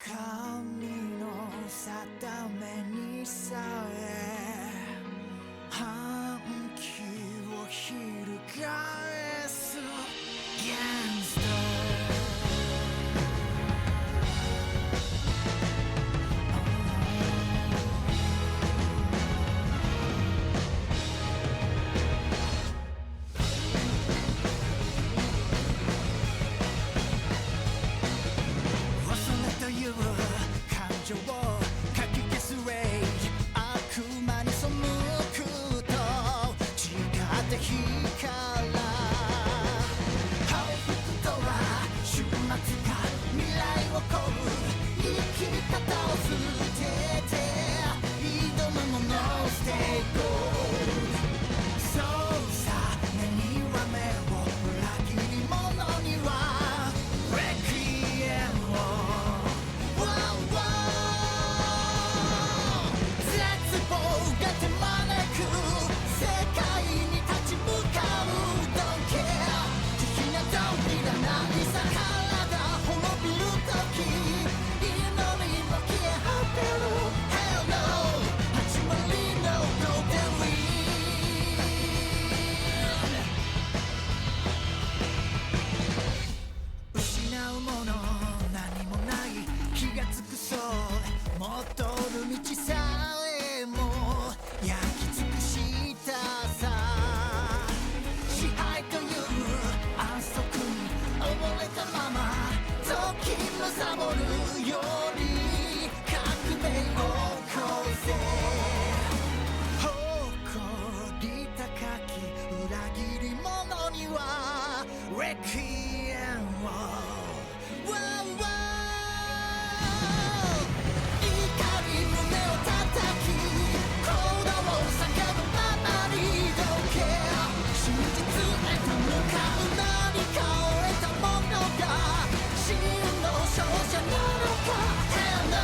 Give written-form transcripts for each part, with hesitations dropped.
神の定めにさえ反旗を翻す Gangster 忘れという感情をかき消すレイジ悪魔に背くと違って光ら幸福とは終末が未来を乞う生き方を捨てて挑むものを捨ていこうそうさ目には目を裏切り者にはレクイエムを絶望が手招く世界に立ち向かう Don't care 慈悲などいらないさ体滅びる時祈りも消え果てる Hell no 始まりの Golden Wind 失うもの何もない気がつくそう戻る道さえも焼き尽くしたさ支配という安息に溺れたまま時のサボるより革命を起こせ誇り高き裏切り者にはレクイエムを怒り胸を叩き鼓動を叫ぶままに Don't care 真実へと向かう何かを得たものが真の勝者なのか Hell no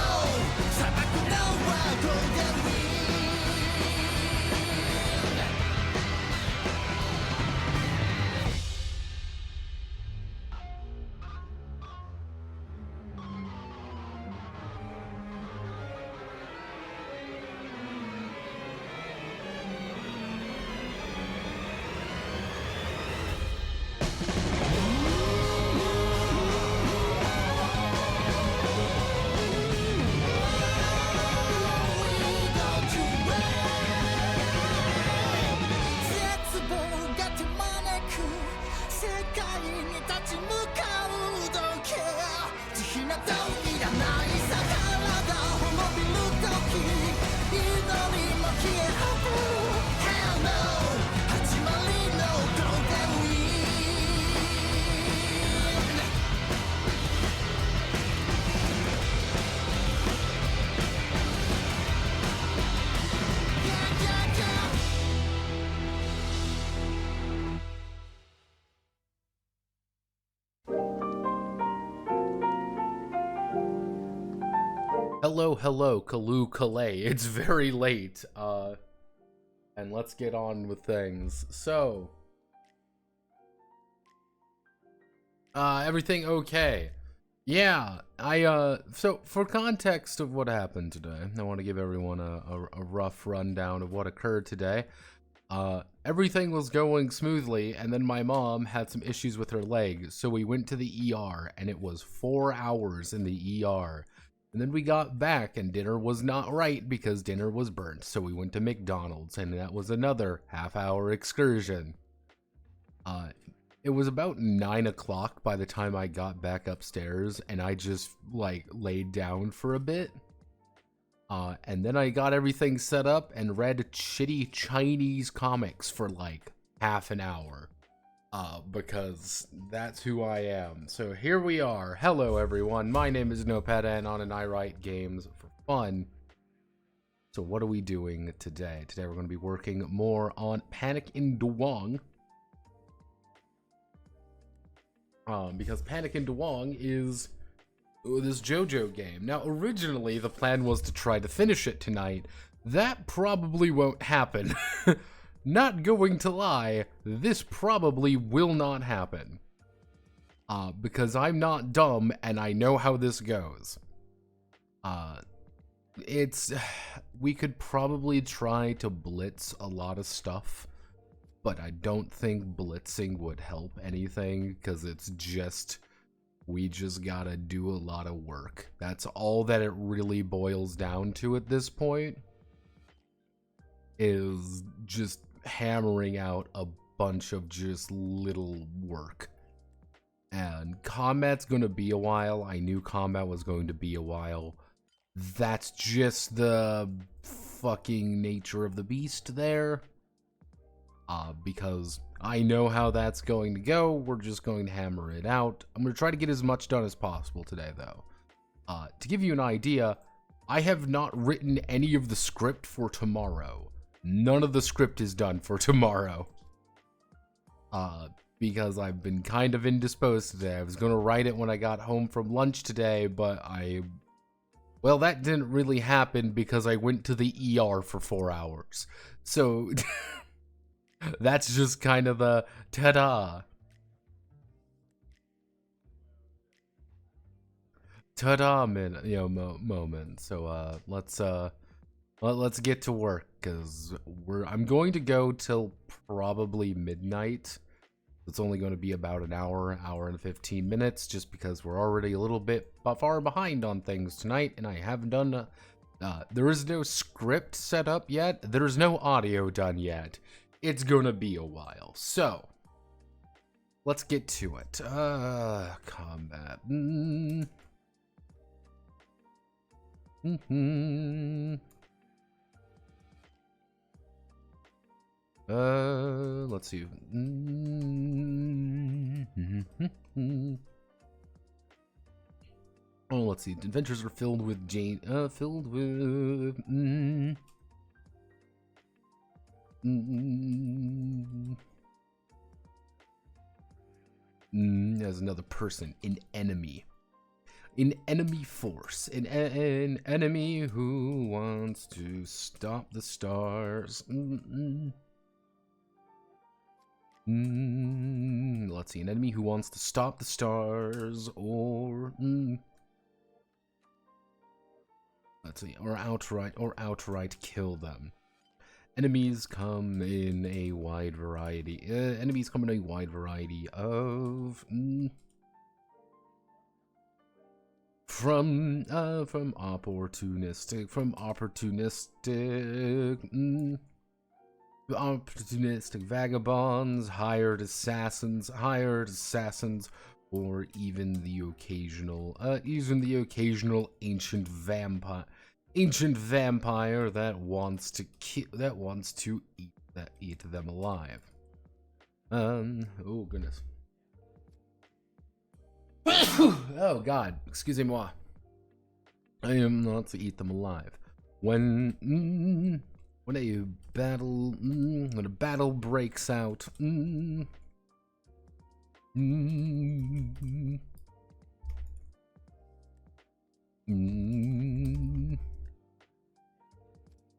砂漠のは Golden Wind絶望が手招く世界に立ち向かう Don't care 慈悲などいらないさ体滅びる時祈りも消え果てる Hell no 始まりの Golden Wind Yeah, yeah, yeah Hello, Kalu Kalay. It's very late, and let's get on with things. So, everything okay? Yeah, so for context of what happened today, I want to give everyone a rough rundown of what occurred today. Everything was going smoothly, and then my mom had some issues with her leg, so we went to the ER, and it was 4 hours in the ER. And then we got back and dinner was not right because dinner was burnt. So we went to McDonald's and that was another half-hour excursion. It was about 9 o'clock by the time I got back upstairs and I just like laid down for a bit. And then I got everything set up and read shitty Chinese comics for like half an hour. Because that's who I am. So here we are. Hello everyone, my name is NoPadanon and I write games for fun. So what are we doing today? Today we're going to be working more on Panic in Duwang. Because Panic in Duwang is this JoJo game. Now originally the plan was to try to finish it tonight. That probably won't happen. Not going to lie, this probably will not happen. Because I'm not dumb and I know how this goes. Uh, it's we could probably try to blitz a lot of stuff, but I don't think blitzing would help anything because we just gotta do a lot of work. That's all that it really boils down to at this point, is just hammering out a bunch of just little work. And combat's gonna be a while. I knew combat was going to be a while. That's just the fucking nature of the beast there. Because I know how that's going to go. We're just going to hammer it out. I'm going to try to get as much done as possible today, though. To give you an idea, I have not written any of the script for tomorrow. None of the script is done for tomorrow. Because I've been kind of indisposed today. I was going to write it when I got home from lunch today, but well, that didn't really happen because I went to the ER for 4 hours. So, that's just kind of the ta-da. Ta-da moment. So, let's get to work, because I'm going to go till probably midnight. It's only going to be about an hour and 15 minutes, just because we're already a little bit far behind on things tonight, and I haven't done, there is no script set up yet, there's no audio done yet. It's gonna be a while, so let's get to it. Combat. Let's see. Oh, let's see. Adventures are filled with as another person, an enemy force, an enemy who wants to stop the stars. Let's see, an enemy who wants to stop the stars, or let's see, or outright kill them. Enemies come in a wide variety. Of from opportunistic vagabonds, hired assassins, or even the occasional ancient vampire that wants to eat them alive. Oh goodness. Oh god, excusez-moi. I am not to eat them alive. When a battle breaks out,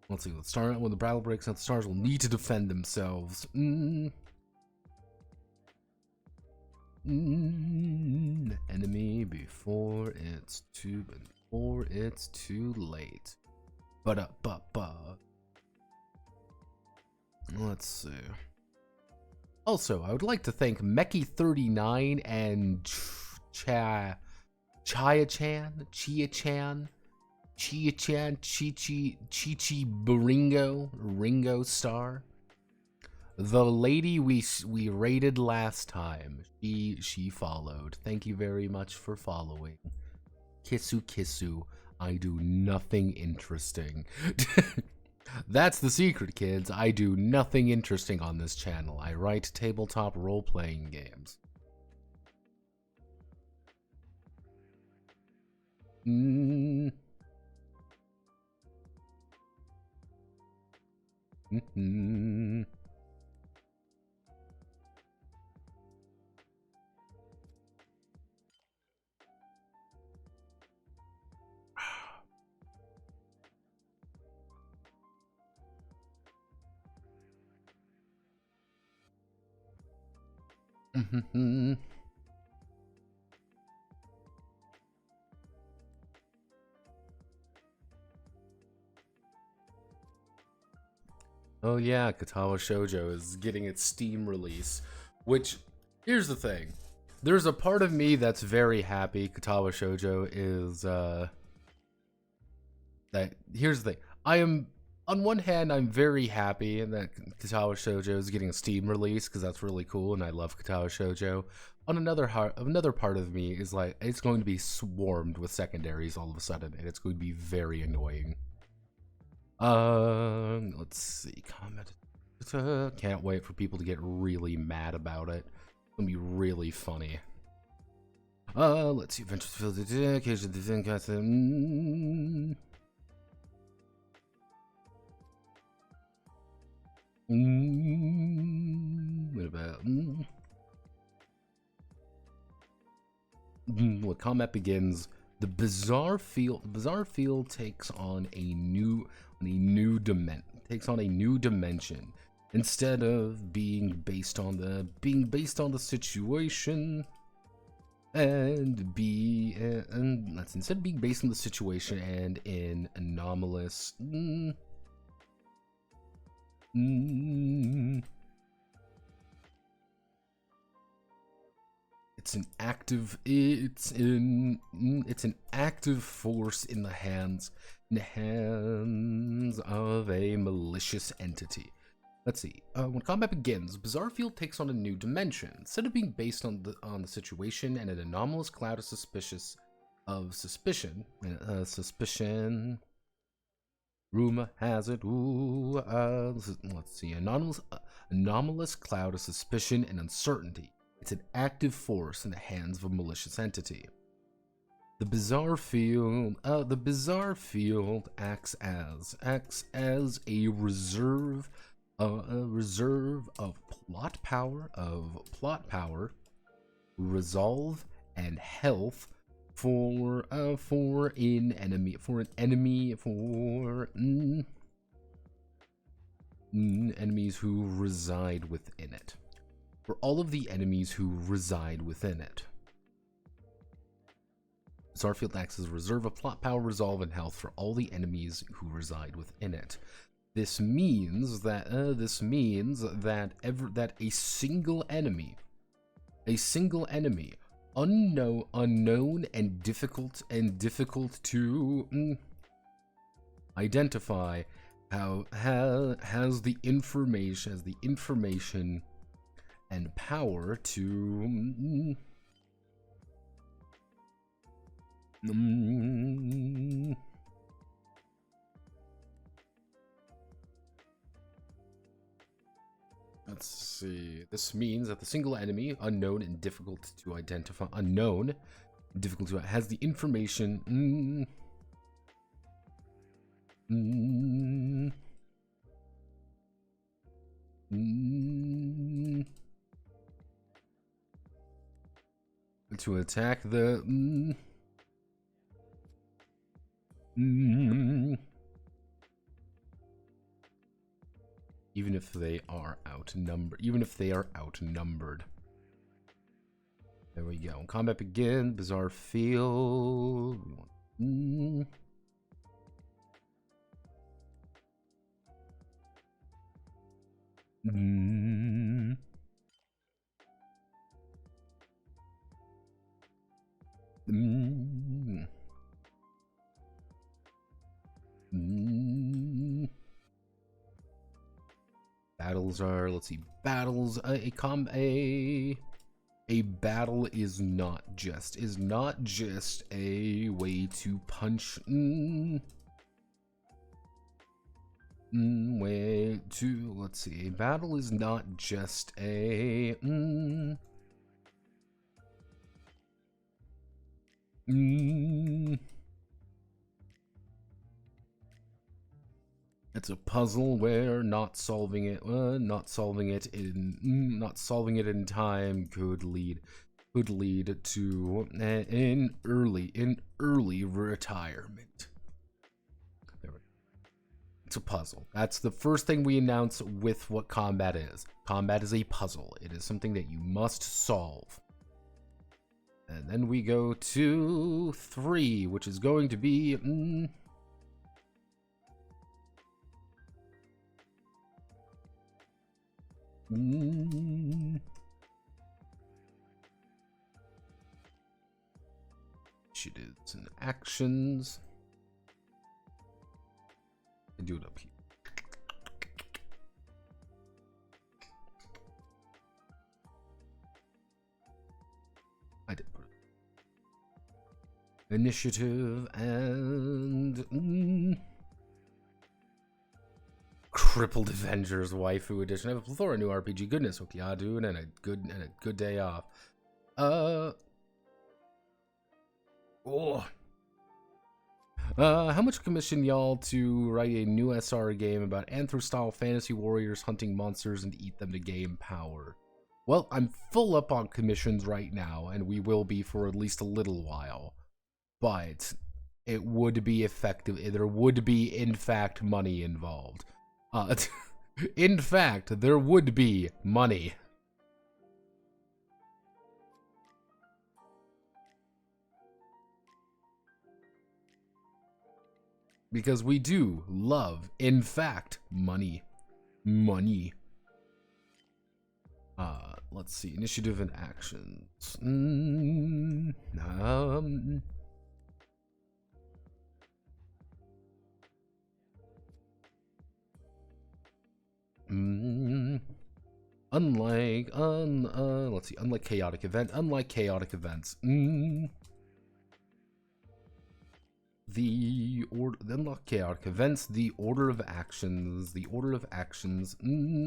let's see. Let's start when the battle breaks out. The stars will need to defend themselves. Enemy before it's too late. Let's see. Also, I would like to thank Meki39 and Chia-chan, Chichi Ringo Star. The lady we raided last time, she followed. Thank you very much for following. Kissu, I do nothing interesting. That's the secret, kids. I do nothing interesting on this channel. I write tabletop role-playing games. Oh yeah, Katawa Shoujo is getting its Steam release, which, here's the thing. There's a part of me that's very happy Katawa Shoujo is, here's the thing. On one hand, I'm very happy that Katawa Shoujo is getting a Steam release, because that's really cool, and I love Katawa Shoujo. On another part of me is like, it's going to be swarmed with secondaries all of a sudden, and it's going to be very annoying. Let's see. Comment. Can't wait for people to get really mad about it. It's gonna be really funny. Let's see. Adventures filled with occasion the thing got what about when combat begins? The bizarre field takes on a new dimension. Instead of being based on the situation, and instead of being based on the situation and in anomalous. It's an active force in the hands of a malicious entity. Let's see. When combat begins, Bizarre Field takes on a new dimension. Instead of being based on the situation and an anomalous cloud of suspicion. Rumor has it. Let's see. Anomalous cloud of suspicion and uncertainty. It's an active force in the hands of a malicious entity. The Bizarre Field acts as a reserve of plot power, resolve, and health for enemies who reside within it. For all of the enemies who reside within it. Starfield acts as a reserve of plot power, resolve, and health for all the enemies who reside within it. This means that a single enemy, unknown and difficult to identify, has the information and power to let's see. This means that the single enemy, unknown and difficult to identify, has the information to attack the even if they are outnumbered. There we go. Combat begins. Bizarre Field. Battles are, let's see, battles, a battle is not just a way to punch, let's see, a battle is not just a, it's a puzzle where not solving it in time could lead to an early retirement. It's a puzzle. That's the first thing we announce with what combat is. Combat is a puzzle. It is something that you must solve. And then we go to 3, which is going to be Initiatives and actions. And do it up here. I did put it. Initiative and Crippled Avengers Waifu Edition. I have a plethora of new RPG goodness. Okiadu and a good day off. How much commission y'all to write a new SR game about Anthro-style fantasy warriors hunting monsters and eat them to gain power? Well, I'm full up on commissions right now, and we will be for at least a little while. But it would be effective. There would be, in fact, money involved. In fact, there would be money. Because we do love, in fact, money. Money. Let's see. Initiative and actions. Let's see. Unlike chaotic events. Unlike chaotic events. Unlock chaotic events, the order of actions,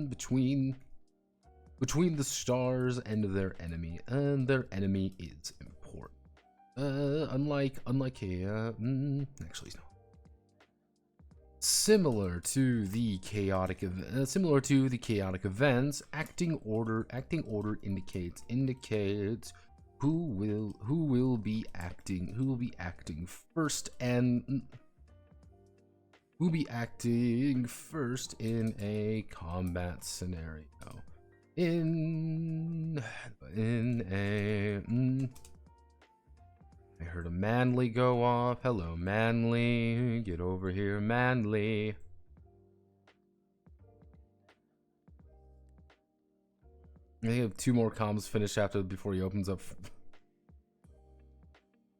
between the stars and their enemy is important. Unlike actually no. Similar to the chaotic events, acting order indicates who will be acting first in a combat scenario. I heard a Manly go off. Hello, Manly. Get over here, Manly. I have 2 more comms finish before he opens up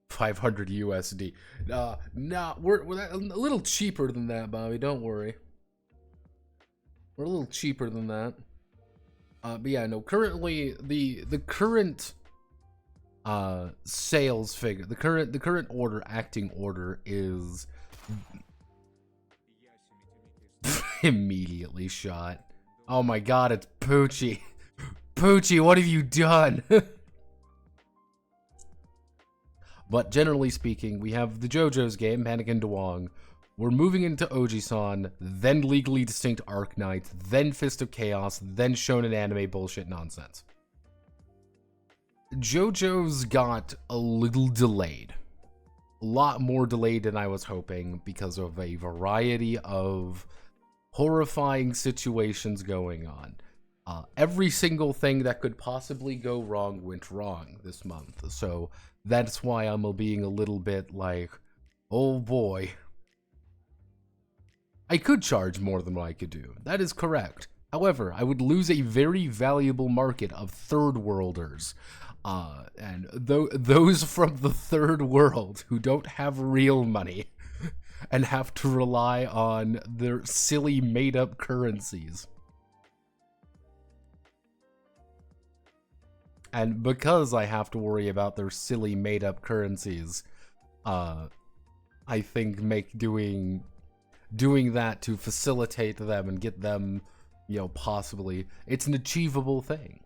500 USD. Nah, we're a little cheaper than that, Bobby. Don't worry. We're a little cheaper than that. But yeah, no. Currently, the current sales figure, the current acting order is immediately shot. Oh my God, it's Poochie. Poochie, what have you done? But generally speaking, we have the JoJo's game, Panic and Duwang. We're moving into Oji-san, then Legally Distinct Arc Knight, then Fist of Chaos, then Shonen Anime bullshit nonsense. JoJo's got a little delayed. A lot more delayed than I was hoping because of a variety of horrifying situations going on. Every single thing that could possibly go wrong went wrong this month, so that's why I'm being a little bit like, oh boy. I could charge more than what I could do. That is correct. However, I would lose a very valuable market of third worlders. And those from the third world who don't have real money and have to rely on their silly made-up currencies. And because I have to worry about their silly made-up currencies, I think doing that to facilitate them and get them, possibly, it's an achievable thing.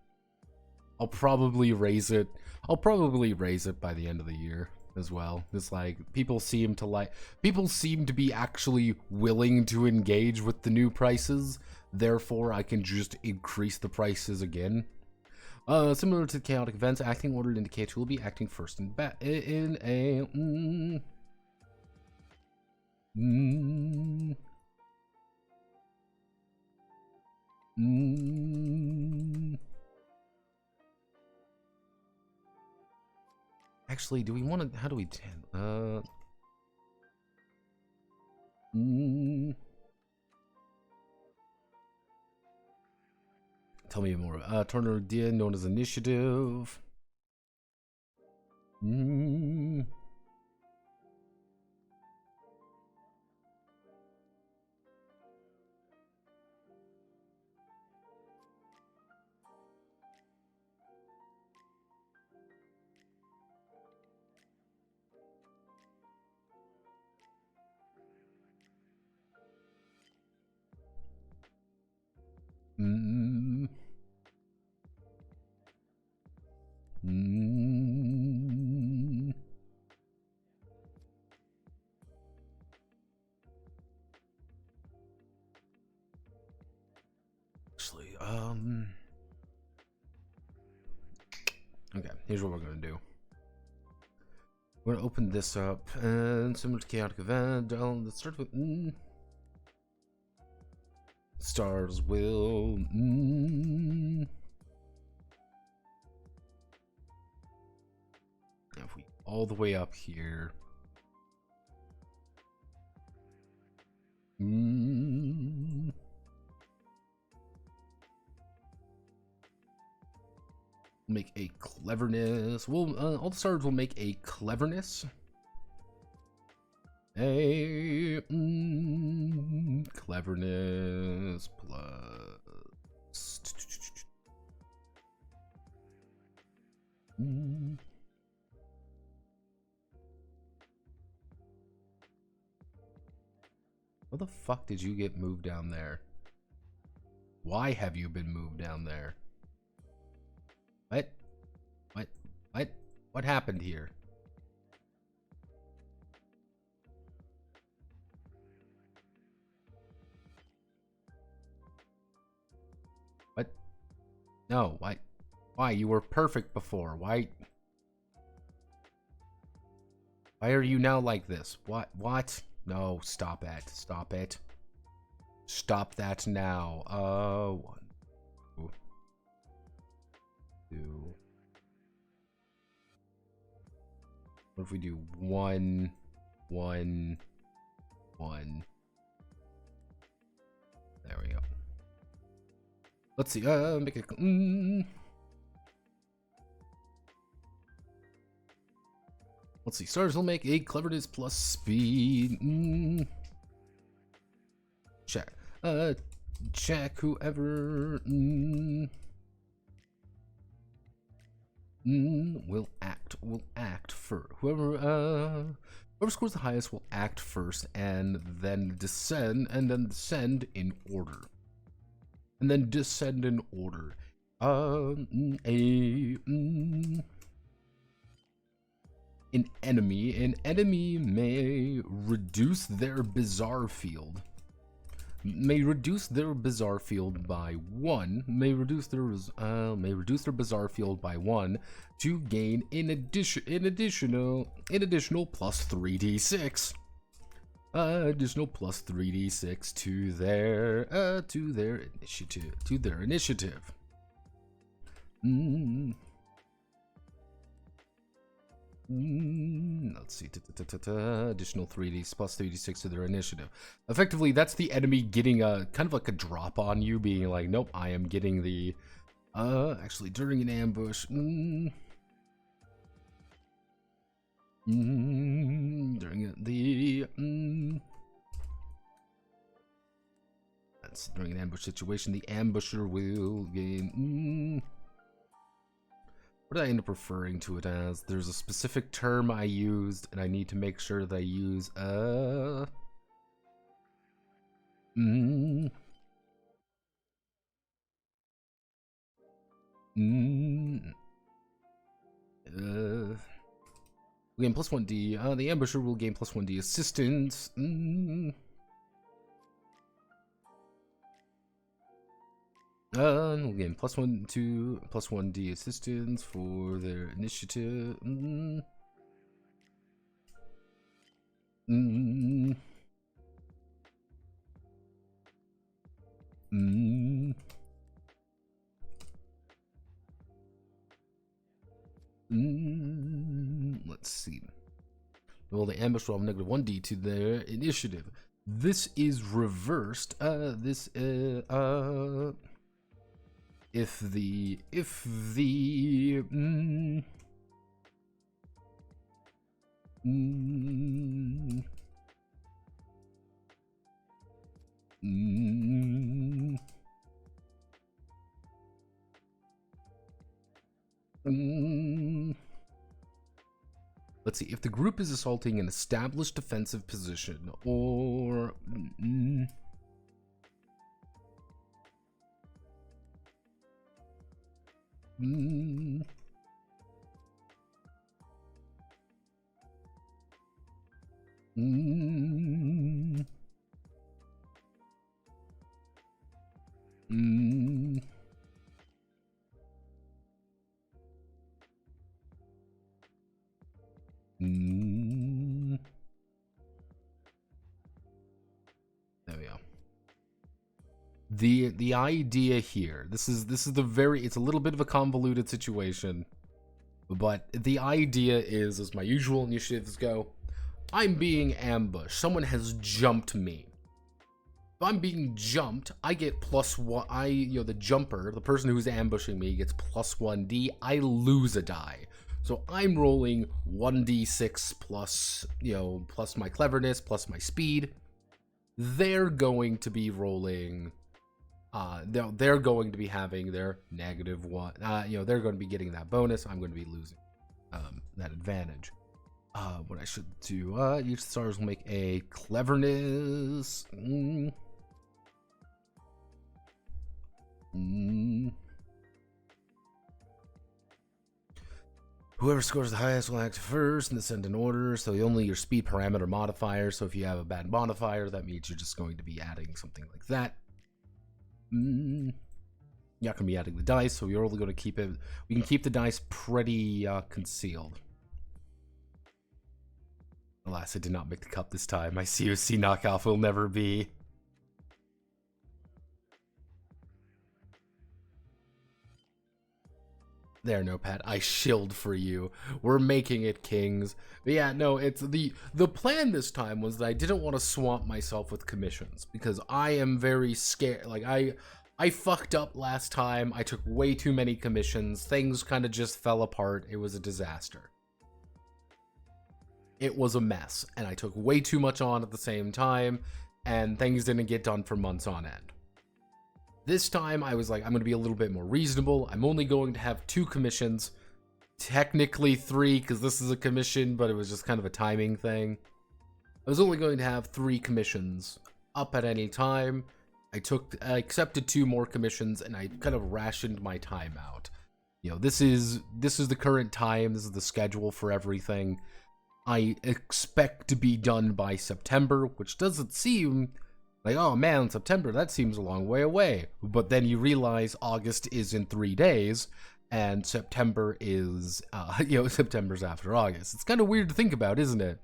I'll probably raise it by the end of the year as well. It's like people seem to be actually willing to engage with the new prices. Therefore, I can just increase the prices again. Similar to chaotic events, acting order indicates who will be acting first in a Actually, do we want to? How do we? Tell me more. Turner idea known as initiative. Mm. Mm. Mm. Actually, okay, here's what we're gonna do. We're gonna open this up and similar to chaotic event. Let's start with stars will. If we all the way up here. Make a cleverness. We'll all the stars will make a cleverness. A cleverness plus. How the fuck did you get moved down there? Why have you been moved down there? What? What? What? What happened here? What? No, why? Why? You were perfect before. Why? Why are you now like this? What? What? No, stop it. Stop it. Stop that now. 1, 2. What if we do 1, 1, 1? There we go. Let's see. Make it. Let's see. Stars will make a cleverness plus speed. Check. Check whoever will act for whoever scores the highest will act first and then descend in order. An enemy may reduce their bizarre field. May reduce their bizarre field by 1. May reduce their bizarre field by 1 to gain an additional plus 3d6. Additional plus 3d6 to their initiative. Let's see. Additional 3d plus 3d6 to their initiative. Effectively, that's the enemy getting a kind of like a drop on you, being like, nope, I am getting the. Actually, during an ambush. During the. That's during an ambush situation. The ambusher will gain. What did I end up referring to it as? There's a specific term I used, and I need to make sure that I use we gain plus 1d. The ambusher will gain plus 1d assistance. We'll gain plus 1d assistance for their initiative. Let's see. Well, the ambush will have negative 1d to their initiative. This is reversed. if the let's see, if the group is assaulting an established defensive position or there we go. The idea here, this is the very, it's a little bit of a convoluted situation, but the idea is, as my usual initiatives go, I'm being ambushed. Someone has jumped me. If I'm being jumped, I get +1. The jumper, the person who's ambushing me, gets +1d. I lose a die. So I'm rolling 1d6 plus, plus my cleverness, plus my speed. They're going to be rolling, they're going to be having their -1. They're going to be getting that bonus. I'm going to be losing that advantage. What I should do, each stars will make a cleverness. Whoever scores the highest will act first in the descent in order, so only your speed parameter modifier. So if you have a bad modifier, that means you're just going to be adding something like that. You're not going to be adding the dice, so you're only going to keep it. We can keep the dice pretty concealed. Alas, I did not make the cut this time. My COC knockoff will never be. There, Notepad. I shilled for you. We're making it, kings. But yeah, no, it's the plan this time was that I didn't want to swamp myself with commissions because I am very scared. Like I fucked up last time. I took way too many commissions. Things kind of just fell apart. It was a disaster. It was a mess, and I took way too much on at the same time, and things didn't get done for months on end. This time, I was like, I'm going to be a little bit more reasonable. I'm only going to have 2 commissions. Technically 3, because this is a commission, but it was just kind of a timing thing. I was only going to have 3 commissions up at any time. I accepted 2 more commissions, and I kind of rationed my time out. This is the current time. This is the schedule for everything. I expect to be done by September, which doesn't seem like, oh man, September, that seems a long way away. But then you realize August is in 3 days, and September is, September's after August. It's kind of weird to think about, isn't it?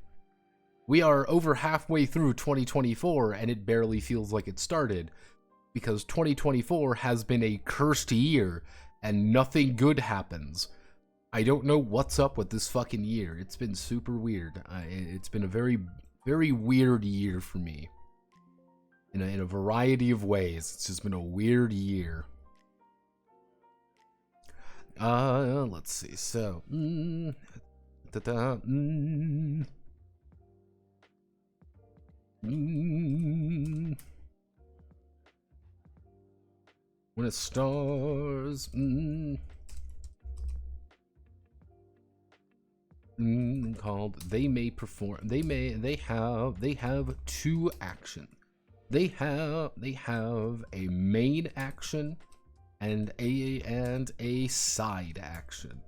We are over halfway through 2024, and it barely feels like it started, because 2024 has been a cursed year, and nothing good happens. I don't know what's up with this fucking year. It's been super weird. It's been a very, very weird year for me. In a variety of ways. It's just been a weird year. Let's see. So, when it stars, called they may perform. They have 2 actions. They have a main action and a side action.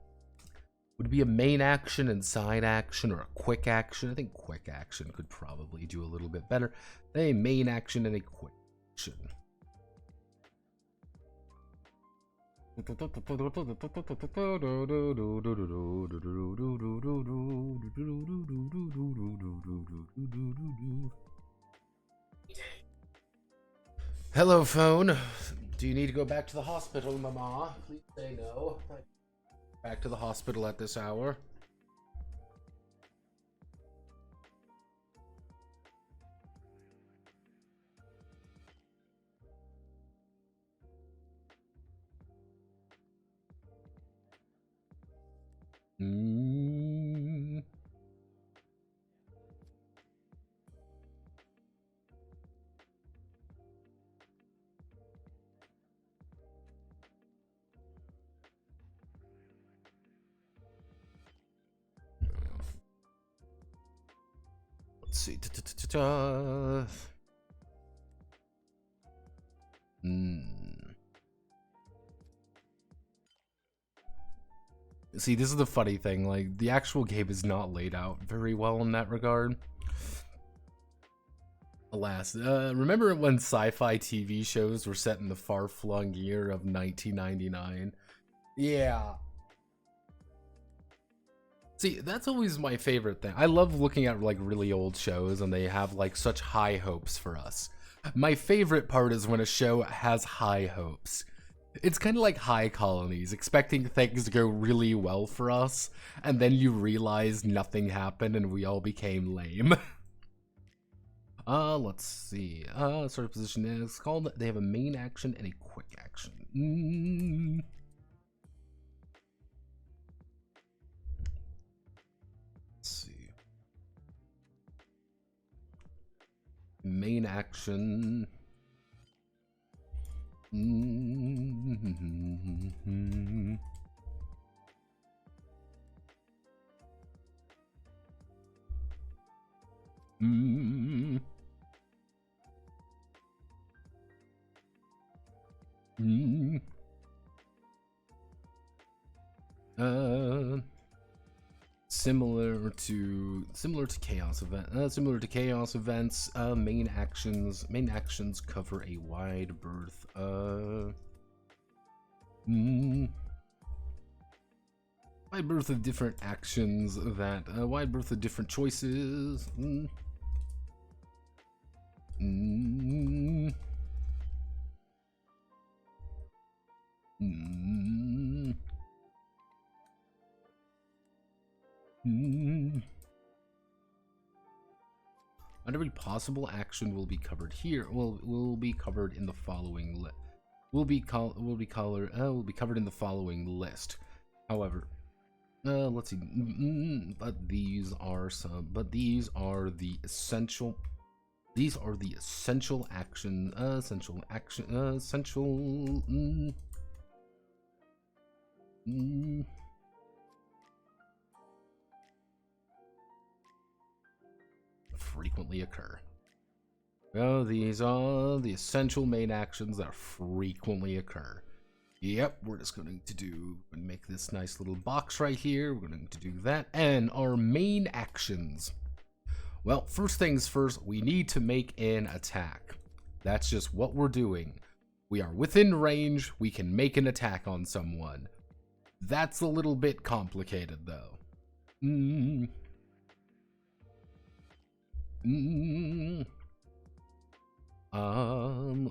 Would it be a main action and side action, or a quick action? I think quick action could probably do a little bit better. A main action and a quick action. Hello, phone. Do you need to go back to the hospital, Mama? Please say no. Back to the hospital at this hour. Mm. Let's see. See, this is the funny thing. Like, the actual game is not laid out very well in that regard. Alas, remember when sci-fi TV shows were set in the far-flung year of 1999? Yeah. See, that's always my favorite thing. I love looking at like really old shows and they have like such high hopes for us. My favorite part is when a show has high hopes. It's kind of like High Colonies, expecting things to go really well for us, and then you realize nothing happened and we all became lame. Let's see. Sort of position is called. They have a main action and a quick action. Let's see. Main action. Similar to chaos events. Main actions cover a wide berth. Wide berth of different actions that wide berth of different choices. Not every possible action will be covered here. Will be covered in the following will be covered in the following list. However, let's see. But these are the essential. These are the essential action. Frequently occur. Oh, these are the essential main actions that frequently occur. Yep, we're just going to make this nice little box right here. We're going to do that. And our main actions. Well, first things first, we need to make an attack. That's just what we're doing. We are within range. We can make an attack on someone. That's a little bit complicated, though.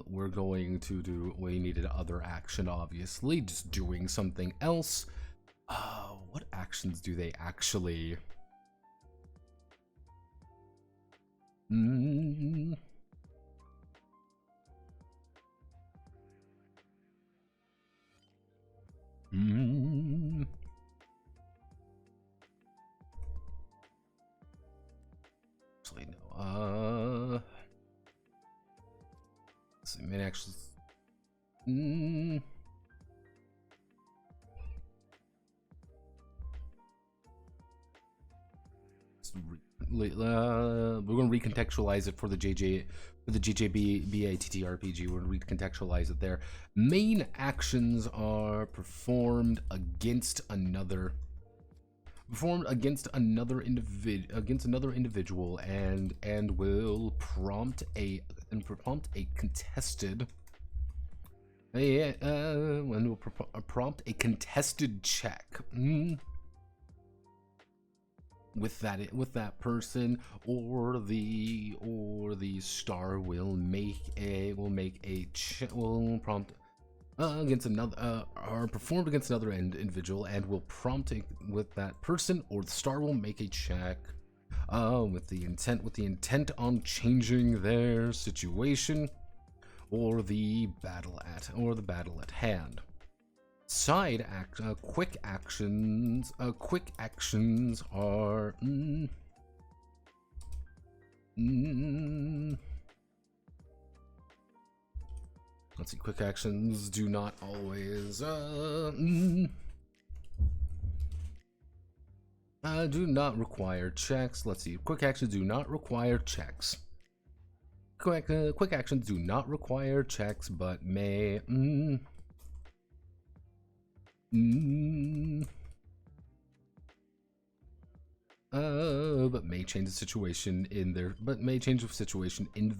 We're going to do, we needed other action, obviously, just doing something else. What actions do they actually... Actually, no. Let's see, main actions. We're going to recontextualize it for the JJBA TTRPG. We're going to recontextualize it there. Main actions are performed against another individual and will prompt a contested prompt a contested check. With that person, or the star will prompt against another are performed against another individual and will prompt with that person, or the star will make a check with the intent on changing their situation or the battle at hand. quick actions. Quick actions are. Let's see. Quick actions do not always. Do not require checks. Let's see. Quick actions do not require checks. Quick actions do not require checks, but may. But may change the situation in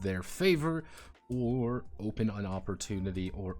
their favor, or open an opportunity, or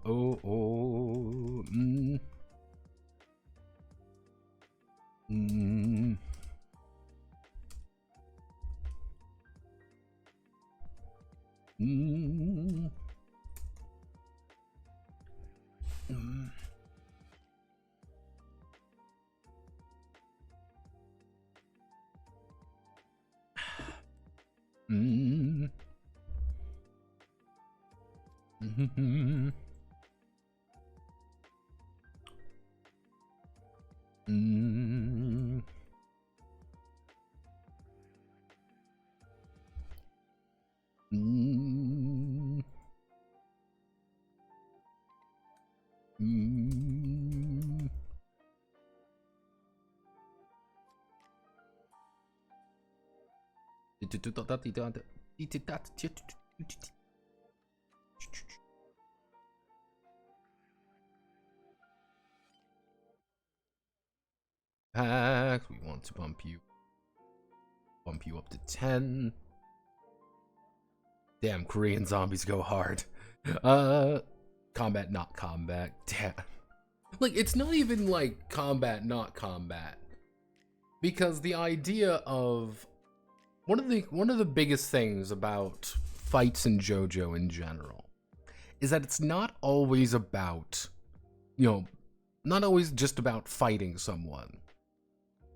packs. We want to bump you up to 10. Damn, Korean zombies go hard. Combat, not combat. Damn. Like, it's not even like combat, not combat. Because the idea of one of the biggest things about fights in JoJo in general is that it's not always about, not always just about fighting someone.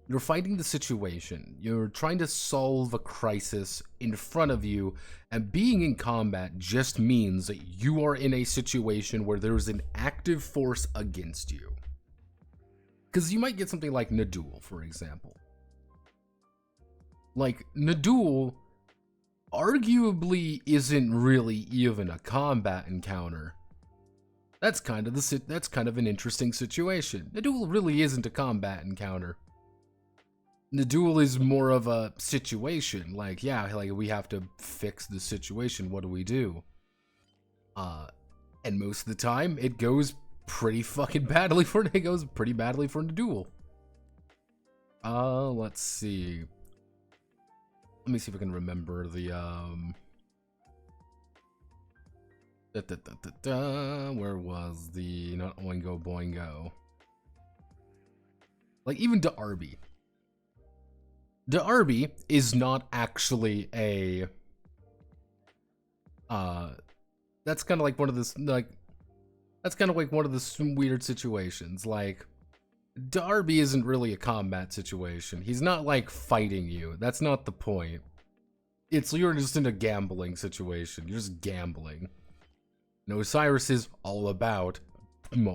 You're fighting the situation. You're trying to solve a crisis in front of you, and being in combat just means that you are in a situation where there's an active force against you. Because you might get something like Nadul, for example. Like, Nadul arguably isn't really even a combat encounter. That's kind of an interesting situation. Nadul really isn't a combat encounter. Nadul is more of a situation. Like, yeah, like, we have to fix the situation. What do we do? And most of the time, it goes pretty badly for Nadul. Let's see. Let me see if I can remember the, where was the, not Oingo Boingo. Like, even D'Arby. D'Arby is not actually a, that's kind of like one of the, weird situations. Like, D'Arby isn't really a combat situation. He's not, like, fighting you. That's not the point. You're just in a gambling situation. You're just gambling. No, Osiris is all about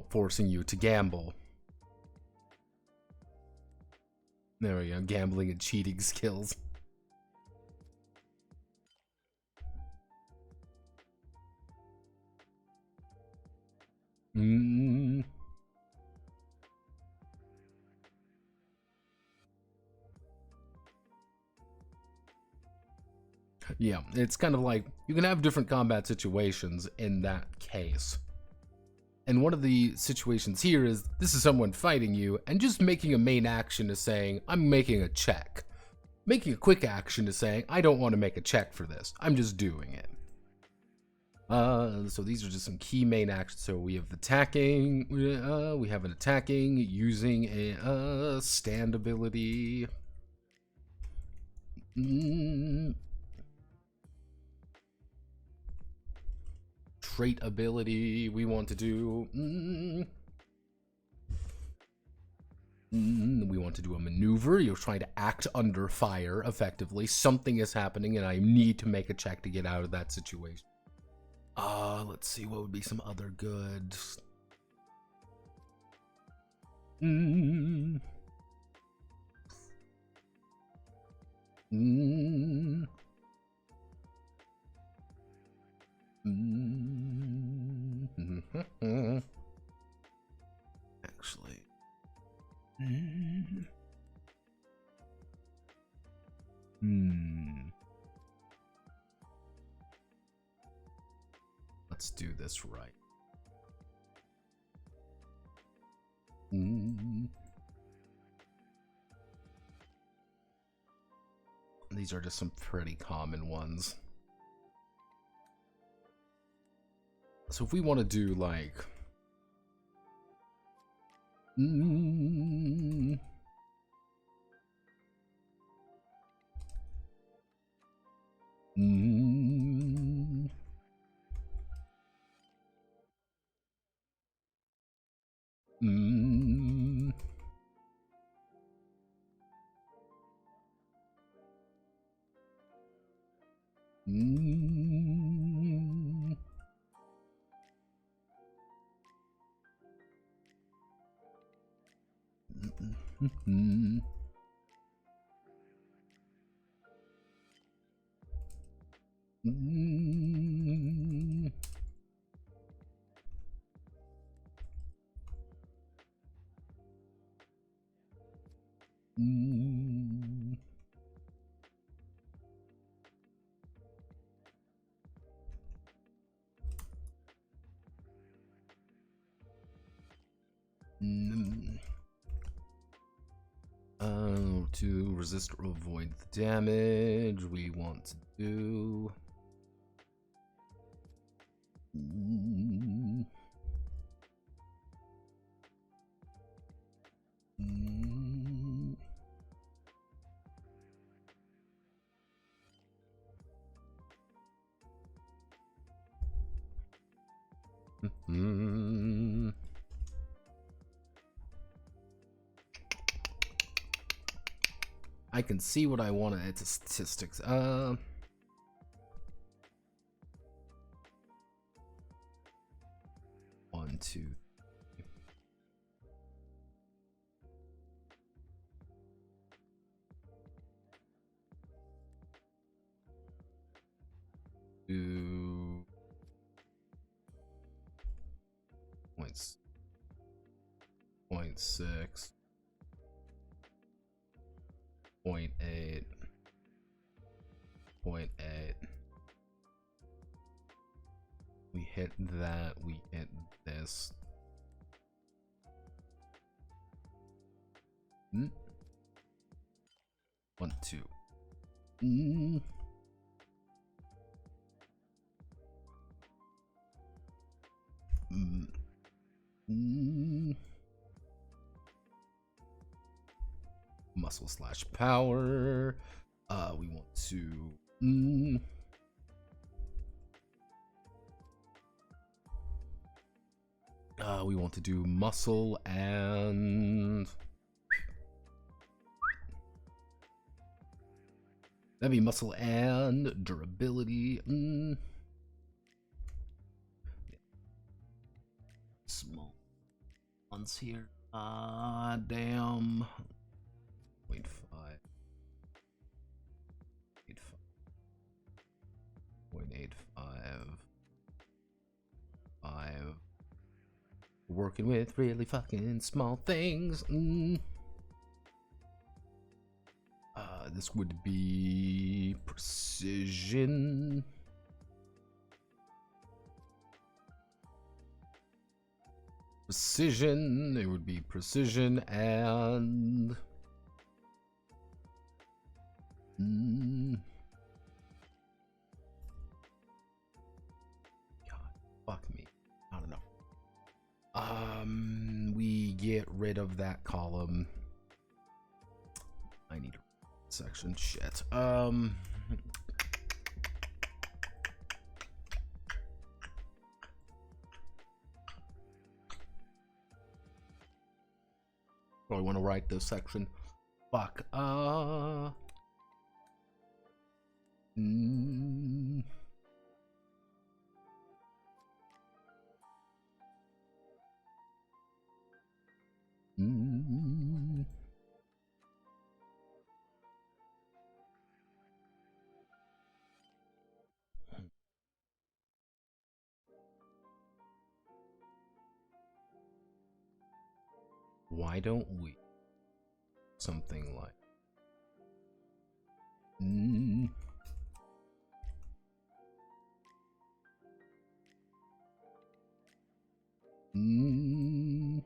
forcing you to gamble. There we go, gambling and cheating skills. Yeah, it's kind of like, you can have different combat situations in that case. And one of the situations here is, this is someone fighting you, and just making a main action is saying, I'm making a check. Making a quick action is saying, I don't want to make a check for this. I'm just doing it. So these are just some key main actions. So we have attacking, we have an attacking using a stand ability. Trait ability we want to do. We want to do a maneuver. You're trying to act under fire effectively. Something is happening and I need to make a check to get out of that situation. Let's see, what would be some other good. Mm. Mm. Mm. Actually. Mm. Hmm. Let's do this right. Mm. These are just some pretty common ones. So if we want to do like mm, mm, mm, mm, mm, mm, mm, mm. To resist or avoid the damage, we want to do mm, mm, mm. I can see what I want to add to statistics. 1, 2, 2 points, 0.6, 0.8, 0.8. We hit that, we hit this. 1, 2. Mm. Mm. Mm. Muscle slash power. We want to. We want to do muscle and. That'd be muscle and durability. Small ones here. Damn. 0.5. 0.85. 5. Working with really fucking small things. This would be precision. Precision. It would be precision and. God, fuck me. I don't know. We get rid of that column. I need a section. Shit. Probably want to write this section. Fuck. Why don't we? Something like. Mm. Mm.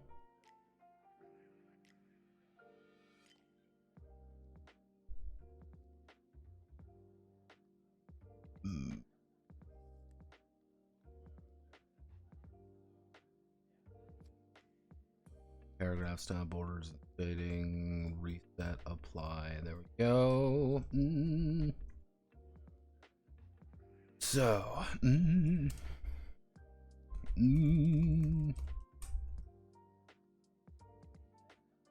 Mm. Paragraph style borders, fading, reset, apply. There we go. Mm. So, mm. Mm.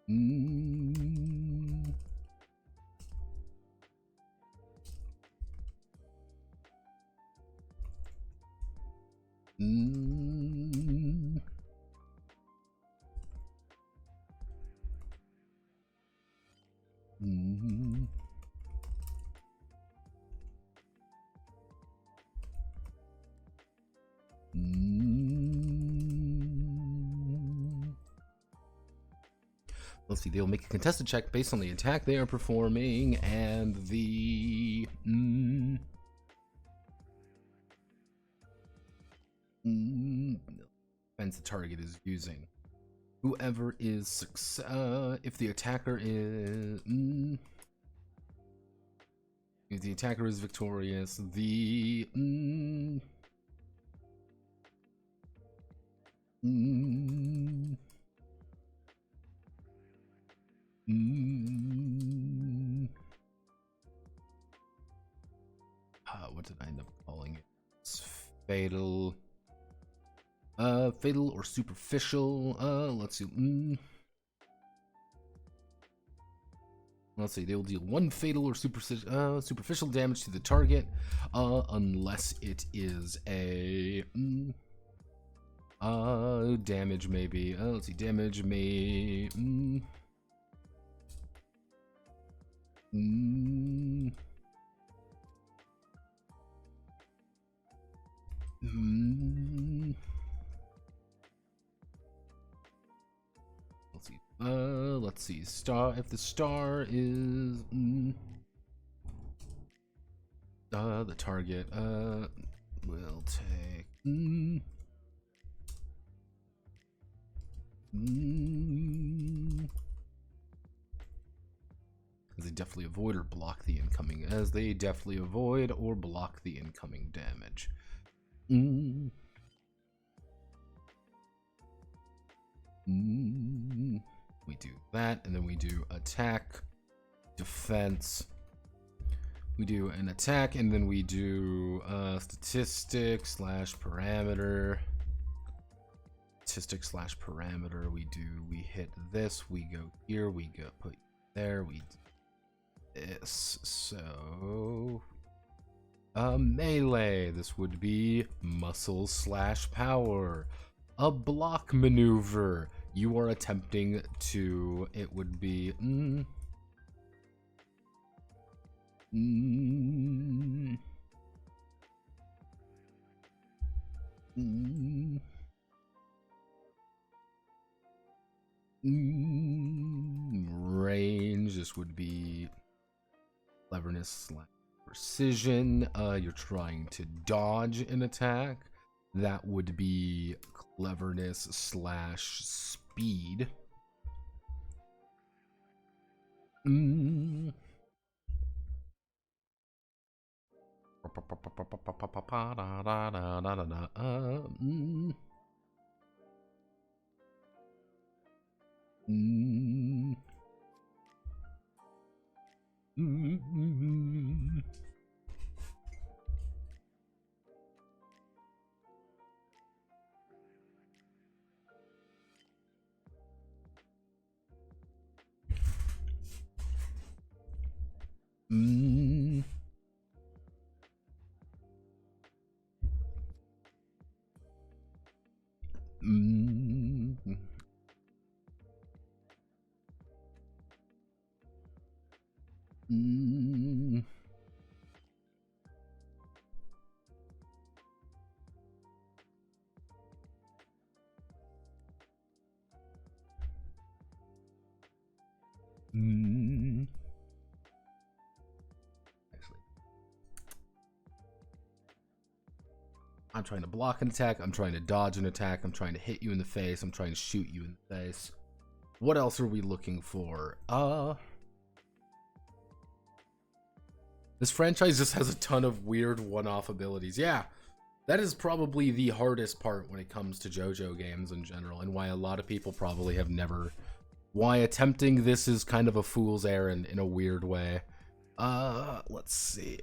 Mm. Mm. Mm. Mm. Let's see, they'll make a contested check based on the attack they are performing and the defense the target is using. Whoever is if the attacker is if the attacker is victorious, the what did I end up calling it? It's fatal. Fatal or superficial. Let's see. Let's see. They will deal 1 fatal or superficial damage to the target, unless it is a damage maybe. Let's see. Damage may. Let's see. Star. If the star is the target will take as they definitely avoid or block the incoming. As they definitely avoid or block the incoming damage. We do that, and then we do attack, defense. We do an attack, and then we do statistic slash parameter. Statistic slash parameter. We hit this. We go here. We go put there. We do this. So melee. This would be muscle slash power. A block maneuver. You are attempting to. It would be. Range. This would be cleverness slash precision. You're trying to dodge an attack. That would be cleverness slash speed. I'm trying to block an attack. I'm trying to dodge an attack. I'm trying to hit you in the face. I'm trying to shoot you in the face. What else are we looking for? This franchise just has a ton of weird one-off abilities. Yeah, that is probably the hardest part when it comes to JoJo games in general, and why a lot of people probably have never... Why attempting this is kind of a fool's errand in a weird way. Let's see.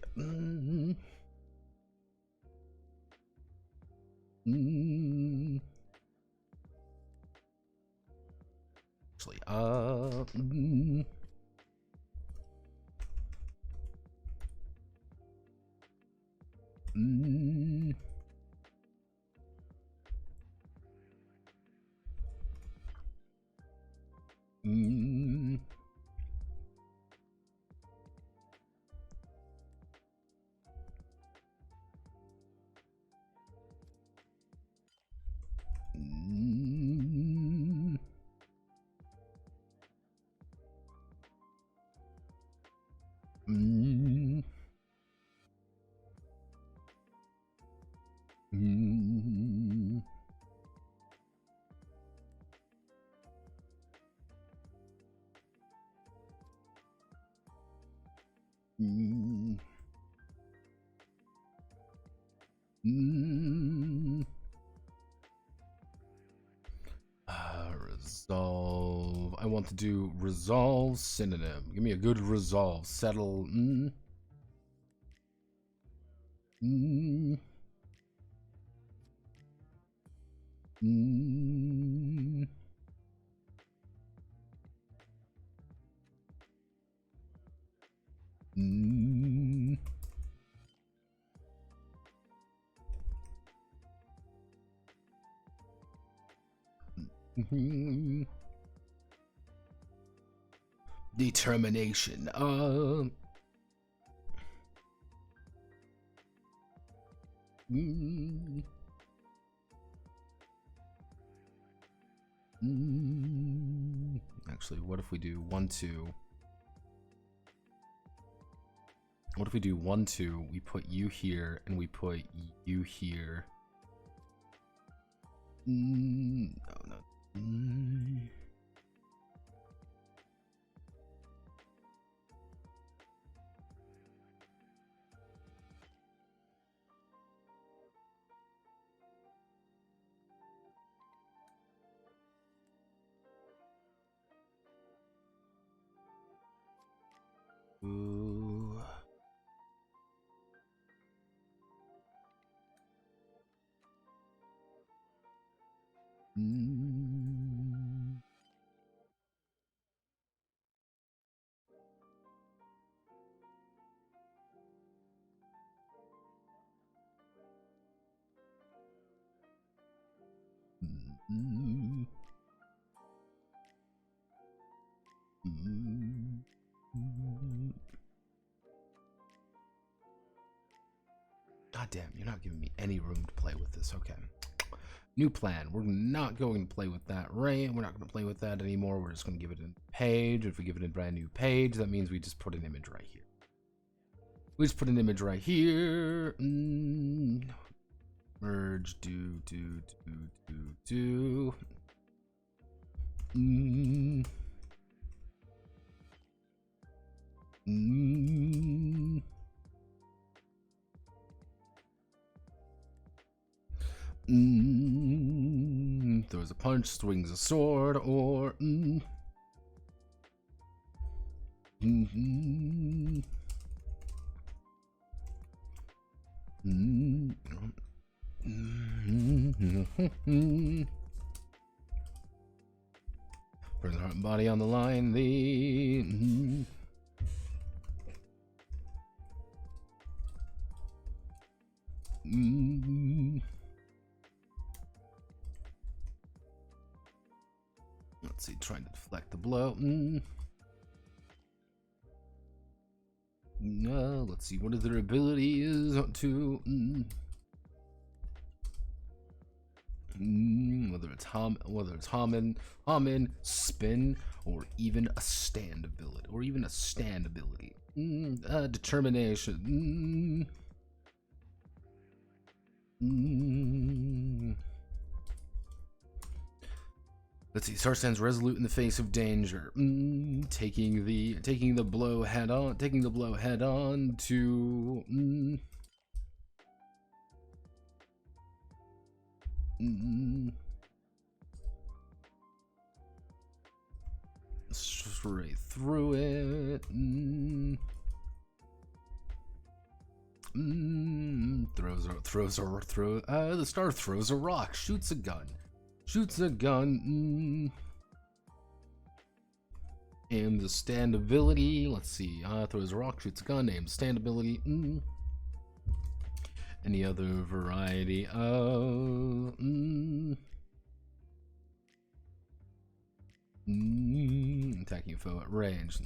Actually, Resolve. I want to do resolve synonym. Give me a good resolve. Settle. Determination. Actually, what if we do 1, 2? What if we do 1, 2? We put you here and we put you here. No, no. Ooh. God damn, you're not giving me any room to play with this. Okay. New plan. We're not going to play with that right. We're not going to play with that anymore. We're just going to give it a page. If we give it a brand new page, that means we just put an image right here. We just put an image right here. Merge, do. Throws a punch, swings a sword, or Put the heart and body on the line. Let's see, trying to deflect the blow. No, let's see, what are their abilities to whether it's Hamen, spin, or even a stand ability, determination. Let's see. Star stands resolute in the face of danger, taking the blow head on. Taking the blow head on to. Straight through it. The star throws a rock, shoots a gun. Aims a stand ability. Let's see. Throws a rock, shoots a gun, aims stand ability. Any other variety of attacking foe at range.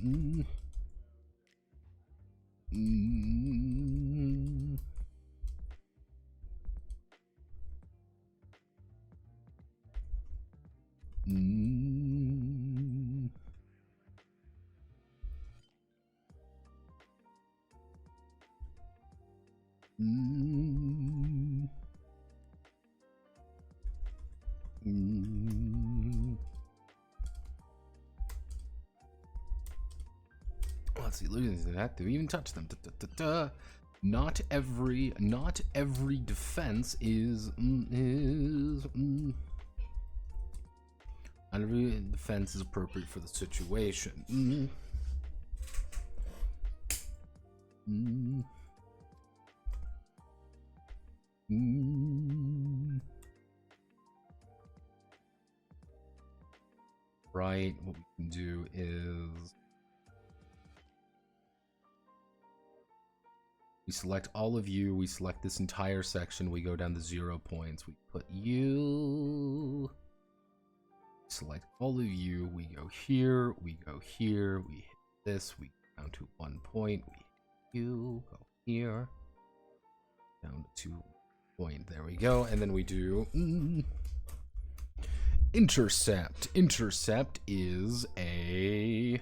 Let's see, losing that to even touch them. Not every defense is not every defense is appropriate for the situation. Right, what we can do is we select all of you, we select this entire section, we go down to 0 points, we put you, select all of you, we go here, we hit this, we go down to 1 point, we hit you, go here, down to 2 point, there we go, and then we do intercept. Intercept is a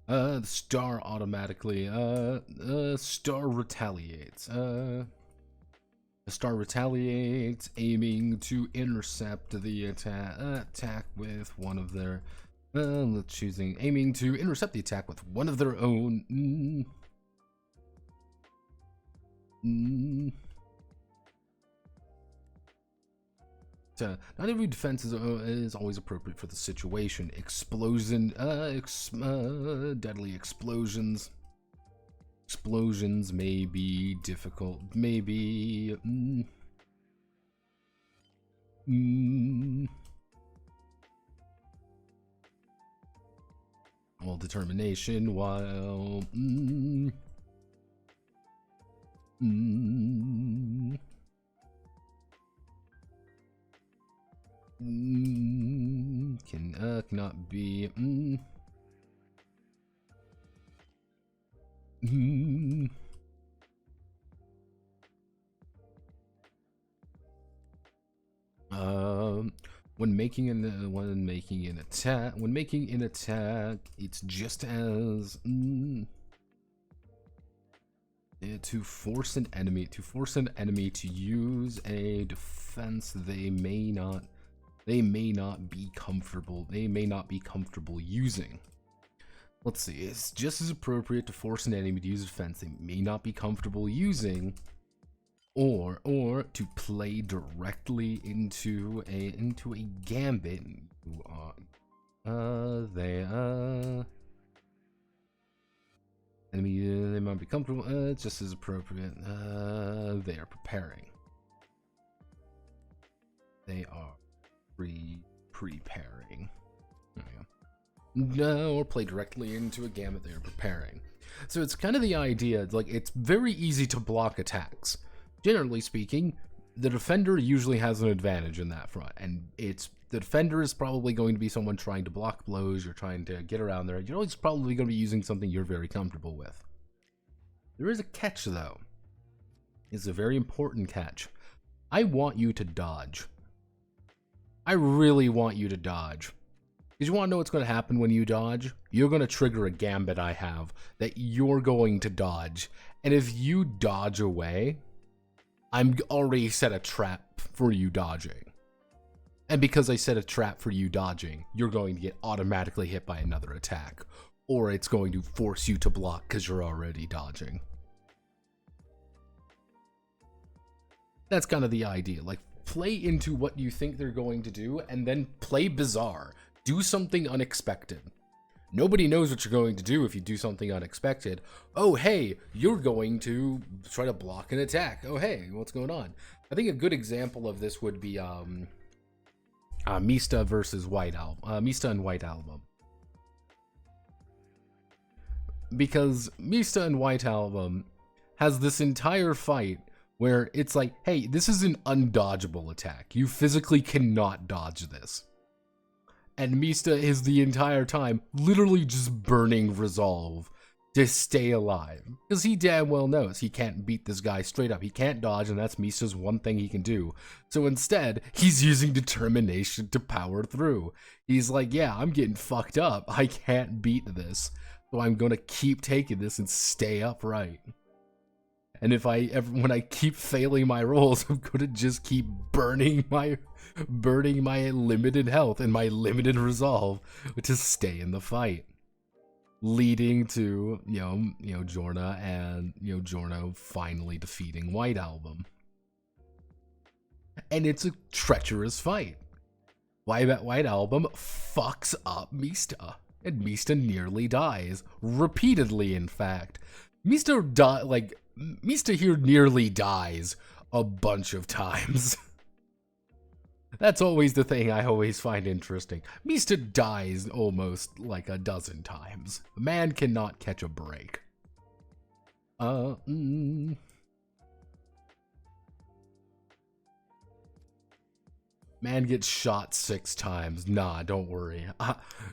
the star automatically star retaliates. The star retaliates, aiming to intercept the attack with one of their aiming to intercept the attack with one of their own. Not every defense is always appropriate for the situation. Deadly explosions. Explosions may be difficult. Maybe. Well, determination. While. Cannot be when making an attack, it's just as to force an enemy to use a defense they may not be comfortable using. Let's see, it's just as appropriate to force an enemy to use a defense they may not be comfortable using, or to play directly into a gambit. Enemy they might be comfortable. It's just as appropriate. They are preparing. They are preparing. There we go. No, or play directly into a gambit they are preparing. So it's kind of the idea, like, it's very easy to block attacks. Generally speaking, the defender usually has an advantage in that front, and it's the defender is probably going to be someone trying to block blows. You're trying to get around there. You're always probably going to be using something you're very comfortable with. There is a catch, though. It's a very important catch. I want you to dodge. I really want you to dodge. Because you want to know what's going to happen when you dodge? You're going to trigger a gambit I have that you're going to dodge. And if you dodge away, I'm already set a trap for you dodging. And because I set a trap for you dodging, you're going to get automatically hit by another attack. Or it's going to force you to block because you're already dodging. That's kind of the idea. Like, play into what you think they're going to do, and then play bizarre. Do something unexpected. Nobody knows what you're going to do if you do something unexpected. Oh, hey, you're going to try to block an attack. Oh, hey, what's going on? I think a good example of this would be Mista versus White Album. Mista and White Album. Because Mista and White Album has this entire fight where it's like, hey, this is an undodgeable attack. You physically cannot dodge this. And Mista is the entire time literally just burning resolve to stay alive. Because he damn well knows he can't beat this guy straight up. He can't dodge, and that's Mista's one thing he can do. So instead, he's using determination to power through. He's like, yeah, I'm getting fucked up. I can't beat this. So I'm going to keep taking this and stay upright. And if when I keep failing my rolls, I'm gonna just keep burning my limited health and my limited resolve to stay in the fight, leading to Jorna and Jorno finally defeating White Album. And it's a treacherous fight. White Album fucks up Mista, and Mista nearly dies repeatedly. In fact, Mista here nearly dies a bunch of times. That's always the thing I always find interesting. Mista dies almost like a dozen times. Man cannot catch a break. Man gets shot 6 times. Nah, don't worry.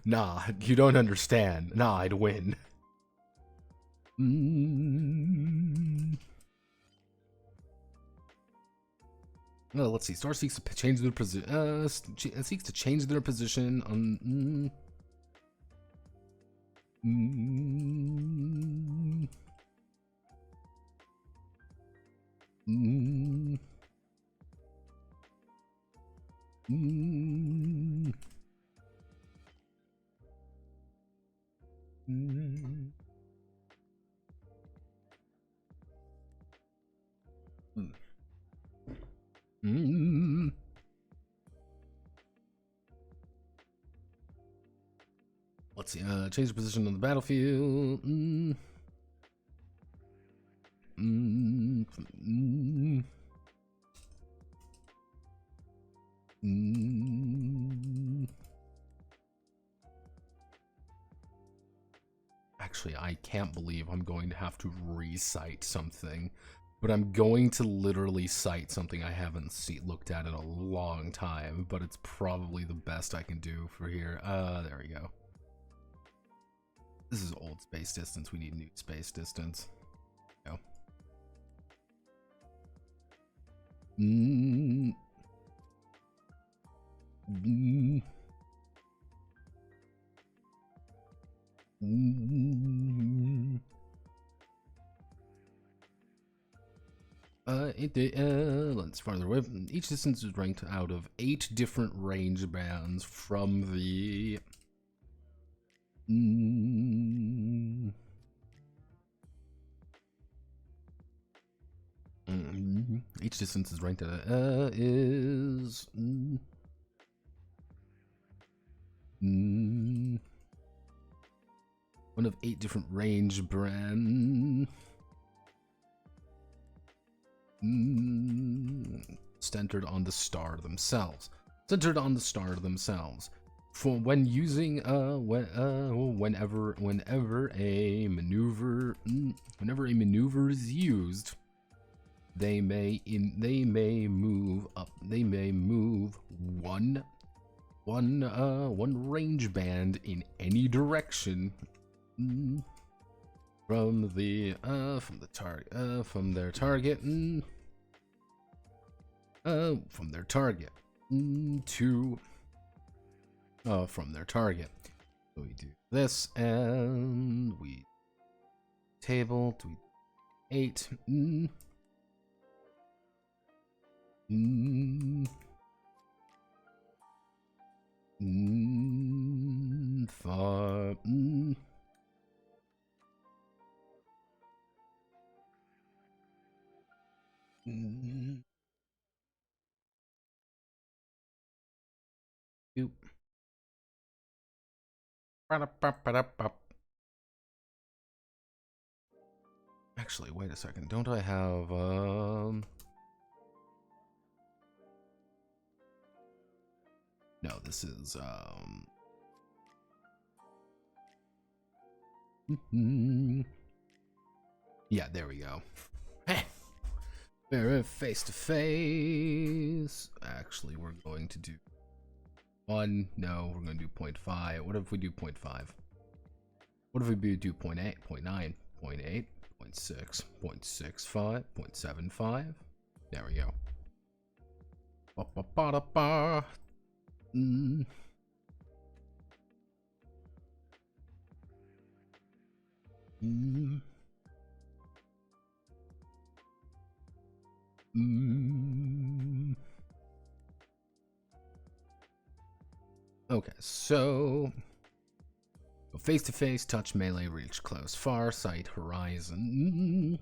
Nah, you don't understand. Nah, I'd win. Well, let's see. Star seeks to change their position. Seeks to change their position on. Let's see. Change the position on the battlefield. Actually, I can't believe I'm going to have to recite something. But I'm going to literally cite something I haven't looked at in a long time, but it's probably the best I can do for here. There we go. This is old space distance. We need new space distance. Go. Let's farther away. Each distance is ranked out of 8 different range bands from the each distance is ranked at is one of 8 different range brand centered on the star themselves. For when using whenever a maneuver is used, they may move 1 one range band in any direction from their target from their target to from their target. So we do this and we table to 8 far Oop. Actually, wait a second. Don't I have no, this is yeah, there we go. Very face to face. Actually, we're going to do 1. No, we're going to do 0.5. What if we do 0.5? What if we do 0.8, 0.9, 0.8, 0.6, 0.65, 0.75? There we go. Ba-ba-ba-da-ba. Okay, so face to face, touch, melee, reach, close, far, sight, horizon.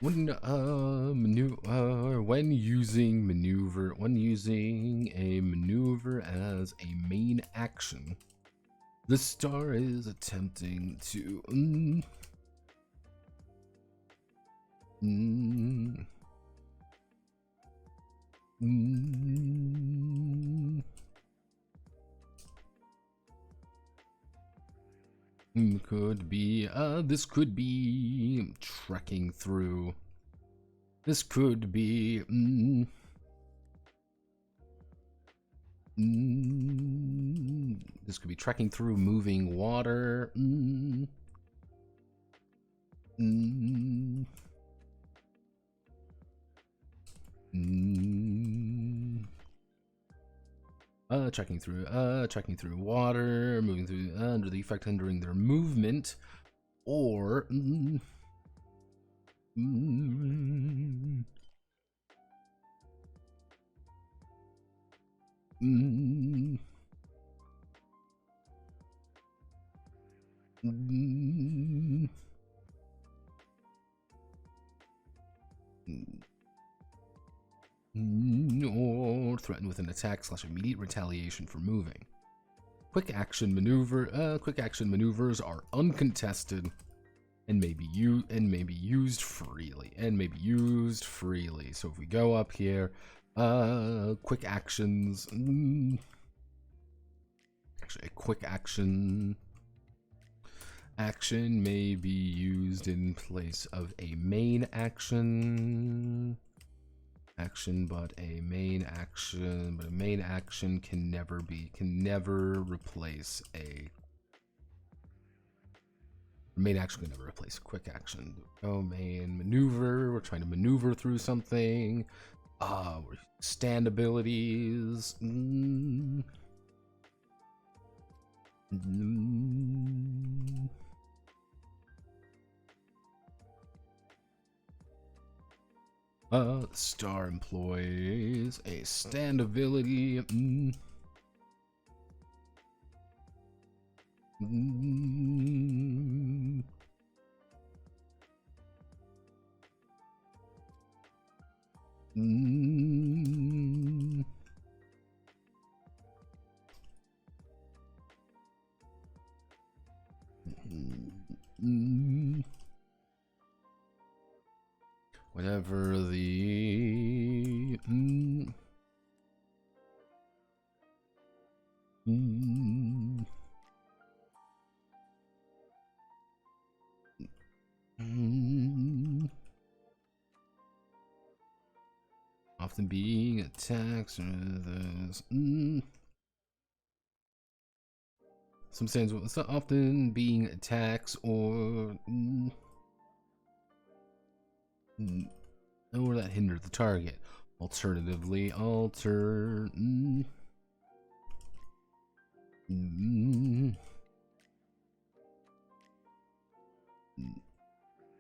When using a maneuver as a main action, the star is attempting to this could be trekking through. This could be this could be trekking through moving water. Trekking through water, moving through under the effect hindering their movement, or or threaten with an attack / immediate retaliation for moving. Quick action maneuvers are uncontested and may be used freely. So if we go up here, quick actions. Actually, a quick action may be used in place of a main action. But a main action can never replace a quick action. Oh, main maneuver. We're trying to maneuver through something. Stand abilities. The star employs a stand ability. Whatever the often being attacked. Some stands it's not often being attacks or or that hinder the target. Alternatively,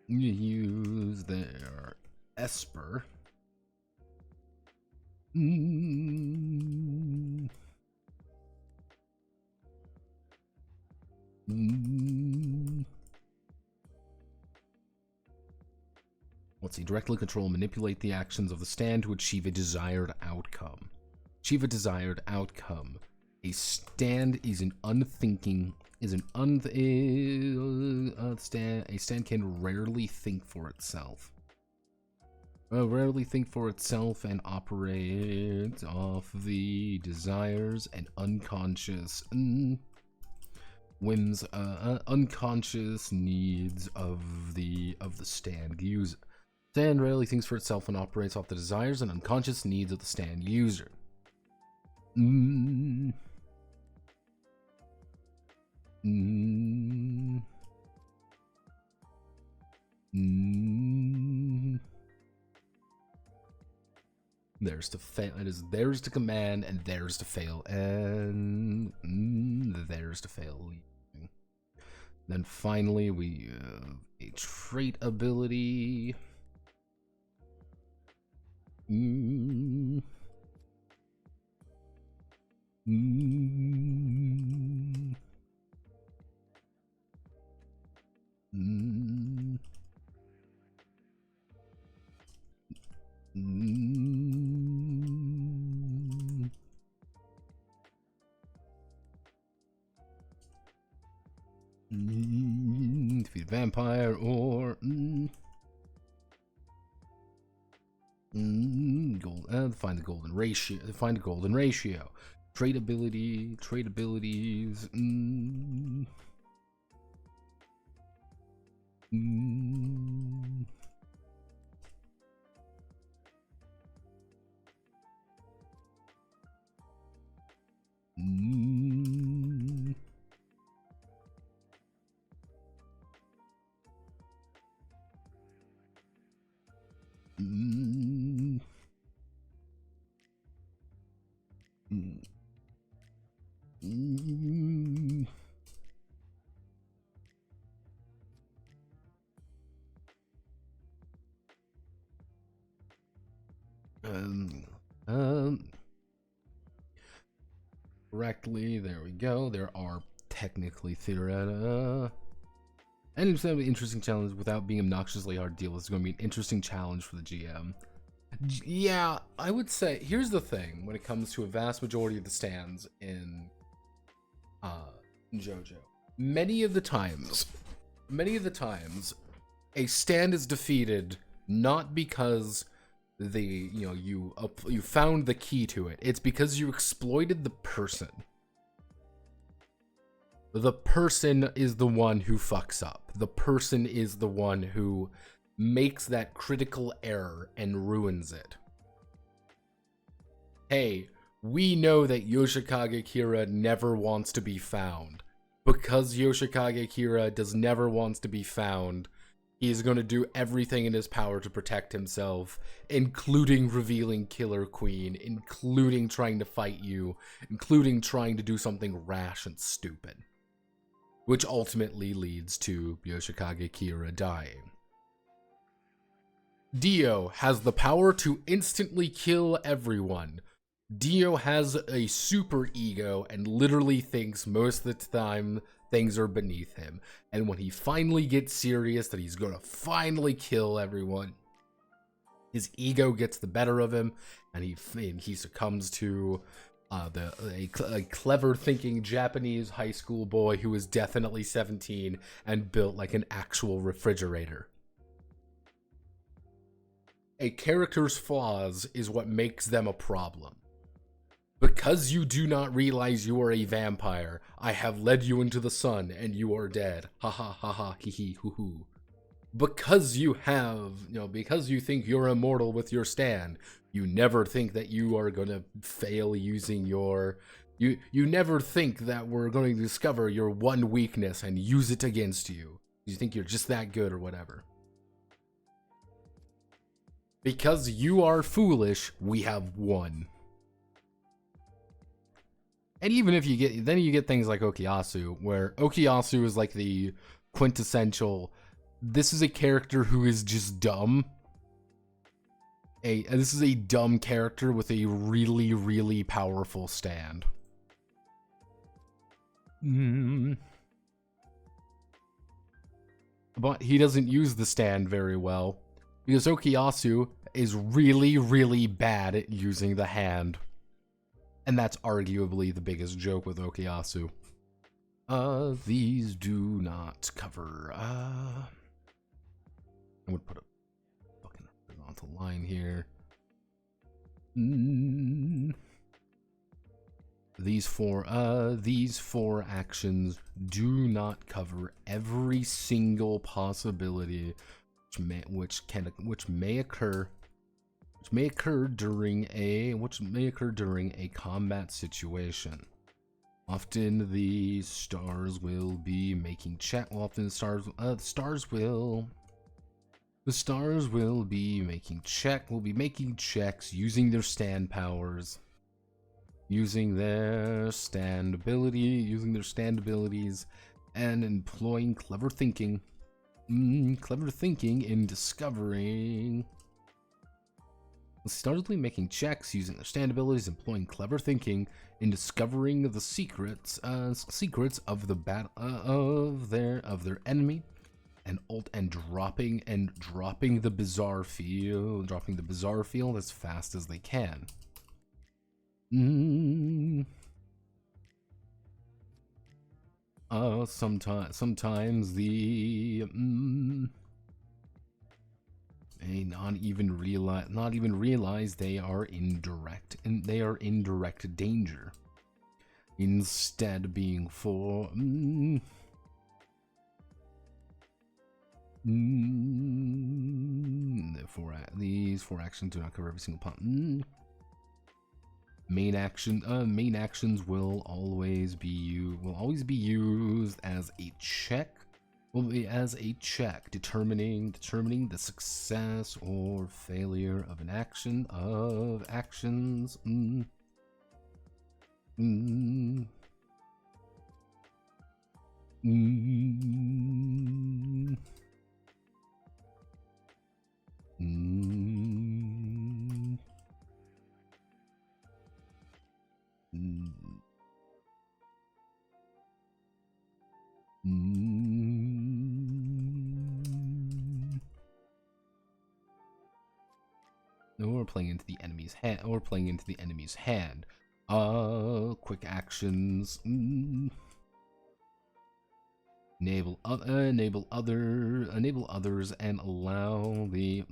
use their Esper. Let's see. Directly control and manipulate the actions of the stand to achieve a desired outcome. Achieve a desired outcome. A stand is an unthinking. A stand can rarely think for itself. Rarely think for itself and operate off the desires and unconscious whims, unconscious needs of the stand user. Stand rarely thinks for itself and operates off the desires and unconscious needs of the stand user. There's to fail. It is theirs to command and theirs to fail, and theirs to fail. Then finally, we have a trait ability. Defeat a vampire or find the golden ratio. Find a golden ratio. Trait abilities. Correctly, there we go. There are technically theoretical. And it's going to be an interesting challenge without being obnoxiously hard to deal with. It's going to be an interesting challenge for the GM. Yeah, I would say, here's the thing when it comes to a vast majority of the stands in JoJo. Many of the times, a stand is defeated not because you found the key to it. It's because you exploited the person. The person is the one who fucks up. The person is the one who makes that critical error and ruins it. Hey, we know that Yoshikage Kira never wants to be found. Because Yoshikage Kira never wants to be found, he is going to do everything in his power to protect himself, including revealing Killer Queen, including trying to fight you, including trying to do something rash and stupid. Which ultimately leads to Yoshikage Kira dying. Dio has the power to instantly kill everyone. Dio has a super ego and literally thinks most of the time things are beneath him. And when he finally gets serious that he's gonna finally kill everyone, his ego gets the better of him, and he succumbs to a clever thinking Japanese high school boy who is definitely 17 and built like an actual refrigerator. A character's flaws is what makes them a problem. Because you do not realize you are a vampire, I have led you into the sun and you are dead. Ha ha ha ha hee hee hoo hoo. because you have, because you think you're immortal with your stand, you never think that you are gonna fail using your, you never think that we're going to discover your one weakness and use it against you. You think you're just that good or whatever. Because you are foolish, we have won. And even if you get things like Okuyasu, where Okuyasu is like the quintessential, this is a character who is just dumb. This is a dumb character with a really, really powerful stand. But he doesn't use the stand very well, because Okuyasu is really, really bad at using the hand. And that's arguably the biggest joke with Okuyasu. These do not cover, I would put a fucking horizontal line here. These four actions do not cover every single possibility which may occur during a combat situation. Often the stars will be making the stars will be making checks using their stand powers, using their stand abilities, and employing clever thinking in discovering. The stars will be making checks using their stand abilities, employing clever thinking in discovering the secrets of the battle of their enemy, and dropping the bizarre field as fast as they can. Sometimes the may not even realize they are in direct danger. Instead, being these four actions do not cover every single part. Main actions will always be used as a check. Determining the success or failure of an action actions. Or playing into the enemy's hand. Quick actions. Enable others and allow the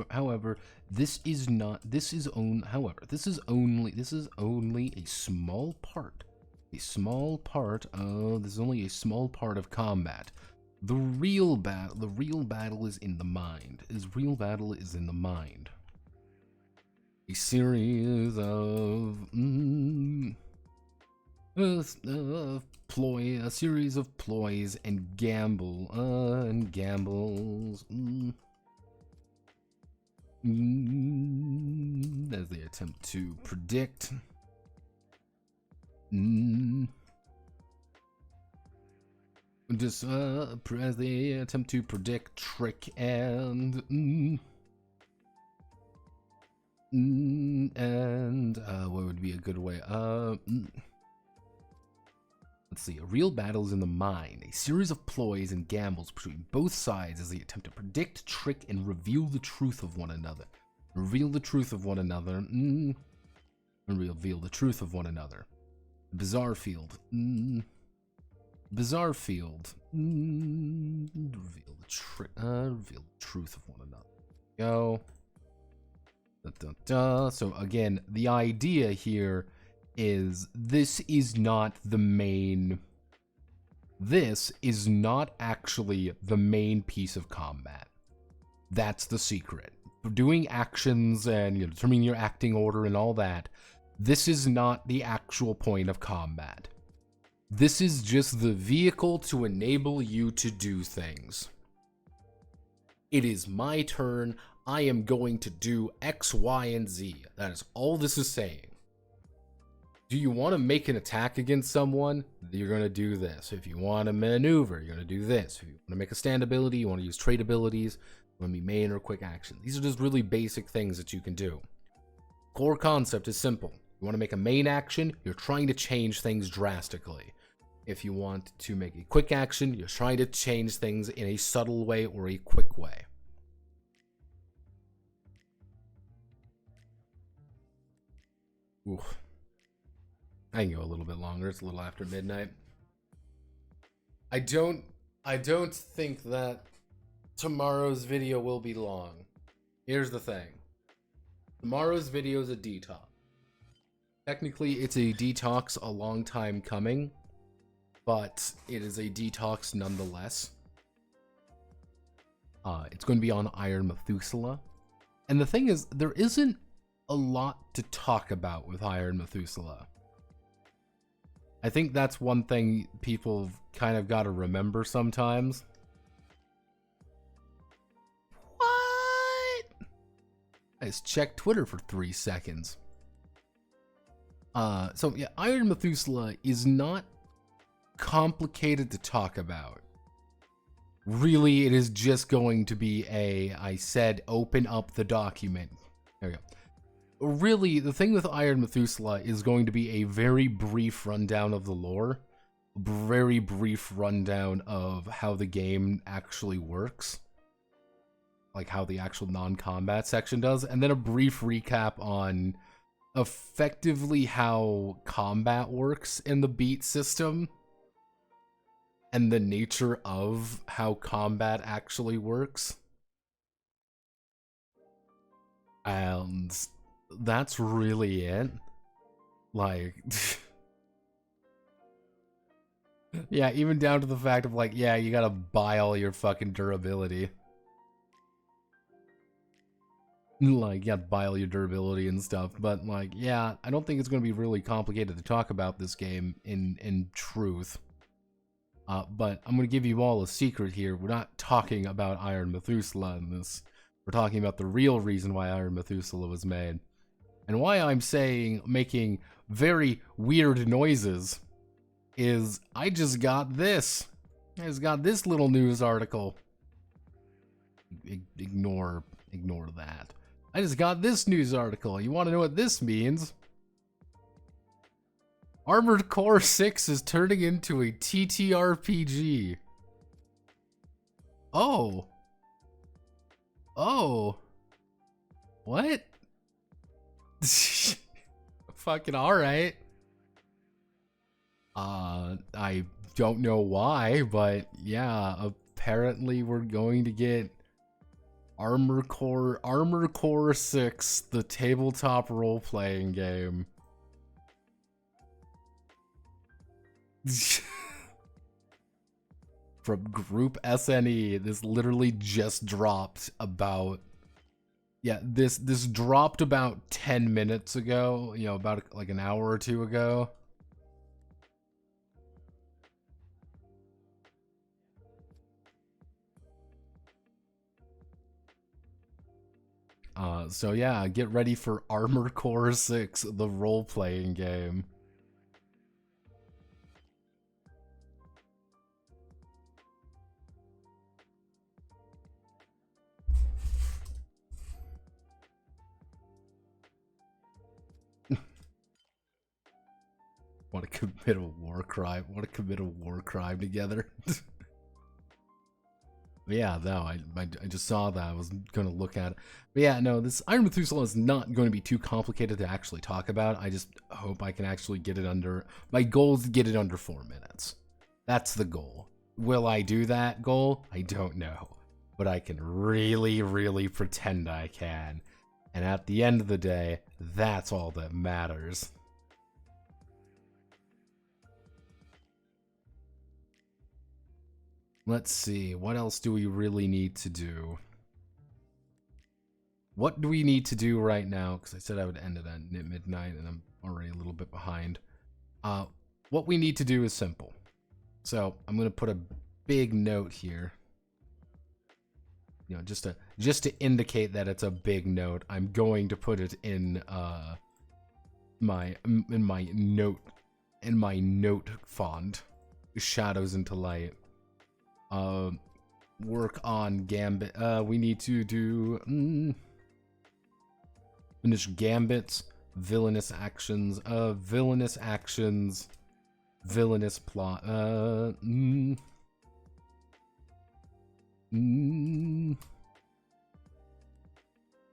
However, this is only a small part. This is only a small part of combat. The real battle is in the mind. A series of ploys and gambles. As they attempt to predict. As they attempt to predict, trick, and what would be a good way? Let's see. A real battle is in the mind. A series of ploys and gambles between both sides as they attempt to predict, trick, and reveal the truth of one another. Reveal the truth of one another. Reveal the truth of one another. Bizarre field. Bizarre field. Reveal the truth of one another. Go. So again, the idea here is this is not the main. This is not actually the main piece of combat. That's the secret. For doing actions and determining your acting order and all that, this is not the actual point of combat. This is just the vehicle to enable you to do things. It is my turn. I am going to do X, Y, and Z. That is all this is saying. Do you want to make an attack against someone? You're going to do this. If you want to maneuver, you're going to do this. If you want to make a stand ability, you want to use trait abilities, you want to be main or quick action. These are just really basic things that you can do. Core concept is simple. You want to make a main action, you're trying to change things drastically. If you want to make a quick action, you're trying to change things in a subtle way or a quick way. Ooh. I can go a little bit longer. It's a little after midnight. I don't think that tomorrow's video will be long. Here's the thing. Tomorrow's video is a detox. Technically, it's a detox a long time coming, but it is a detox nonetheless. It's going to be on Iron Methuselah. And the thing is, there isn't a lot to talk about with Iron Methuselah. I think that's one thing people kind of got to remember sometimes. What? I just checked Twitter for 3 seconds. So yeah, Iron Methuselah is not complicated to talk about. Really, it is just going to be I said open up the document. There we go. Really, the thing with Iron Methuselah is going to be a very brief rundown of the lore, a very brief rundown of how the game actually works, like how the actual non-combat section does, and then a brief recap on effectively how combat works in the beat system and the nature of how combat actually works. And that's really it. Like, yeah, even down to the fact of like, yeah, you gotta buy all your fucking durability. Like, you gotta buy all your durability and stuff. But like, yeah, I don't think it's gonna be really complicated to talk about this game in truth. But I'm gonna give you all a secret here. We're not talking about Iron Methuselah in this. We're talking about the real reason why Iron Methuselah was made. And why I'm making very weird noises is I just got this. I just got this little news article. Ignore that. I just got this news article. You want to know what this means? Armored Core 6 is turning into a TTRPG. Oh. Oh. What? Fucking alright. I don't know why, but yeah, apparently we're going to get Armored Core 6, the tabletop role-playing game. From Group SNE, this literally just dropped about... Yeah, this dropped about 10 minutes ago, you know, about like an hour or two ago. So yeah, get ready for Armored Core 6, the role-playing game. Want to commit a war crime? Want to commit a war crime together? Yeah, no, I just saw that. I was going to look at it. But yeah, no, this Iron Methuselah is not going to be too complicated to actually talk about. I just hope I can actually get it under... My goal is to get it under 4 minutes. That's the goal. Will I do that goal? I don't know. But I can really, really pretend I can. And at the end of the day, that's all that matters. Let's see, what else do we really need to do? What do we need to do right now? Because I said I would end it at midnight, and I'm already a little bit behind. What we need to do is simple. So I'm going to put a big note here. You know, just to indicate that it's a big note, I'm going to put it in my note font, shadows into light. Work on Gambit. We need to do finish Gambits, villainous actions, villainous plot. The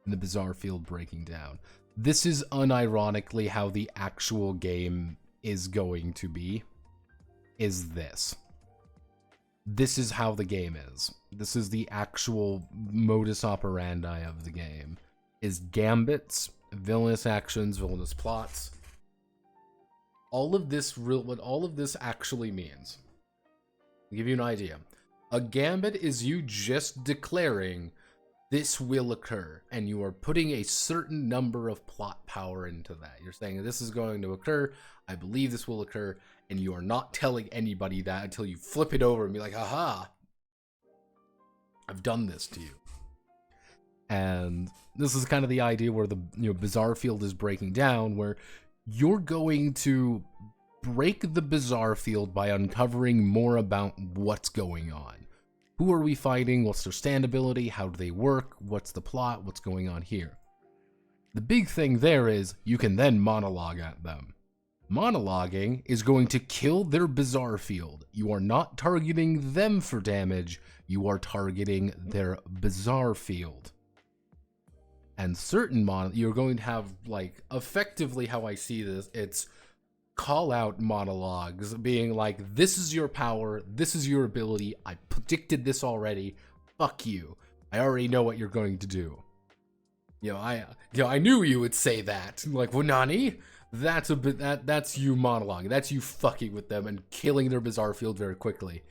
bizarre field breaking down. This is unironically how the actual game is going to be. This is how the game is. This is the actual modus operandi of the game. Is gambits, villainous actions, villainous plots. What all of this actually means. I'll give you an idea. A gambit is you just declaring this will occur, and you are putting a certain number of plot power into that. You're saying this is going to occur, I believe this will occur, and you are not telling anybody that until you flip it over and be like, aha, I've done this to you. And this is kind of the idea where the bizarre field is breaking down, where you're going to break the bizarre field by uncovering more about what's going on. Who are we fighting? What's their stand ability? How do they work? What's the plot? What's going on here? The big thing there is you can then monologue at them. Monologuing is going to kill their bizarre field. You are not targeting them for damage, you are targeting their bizarre field. And certain you're going to have, like, effectively how I see this, it's call out monologues, being like, this is your power, this is your ability, I predicted this already, fuck you, I already know what you're going to do. I knew you would say that. Like, well, Nani? That's you monologuing. That's you fucking with them and killing their bizarre field very quickly.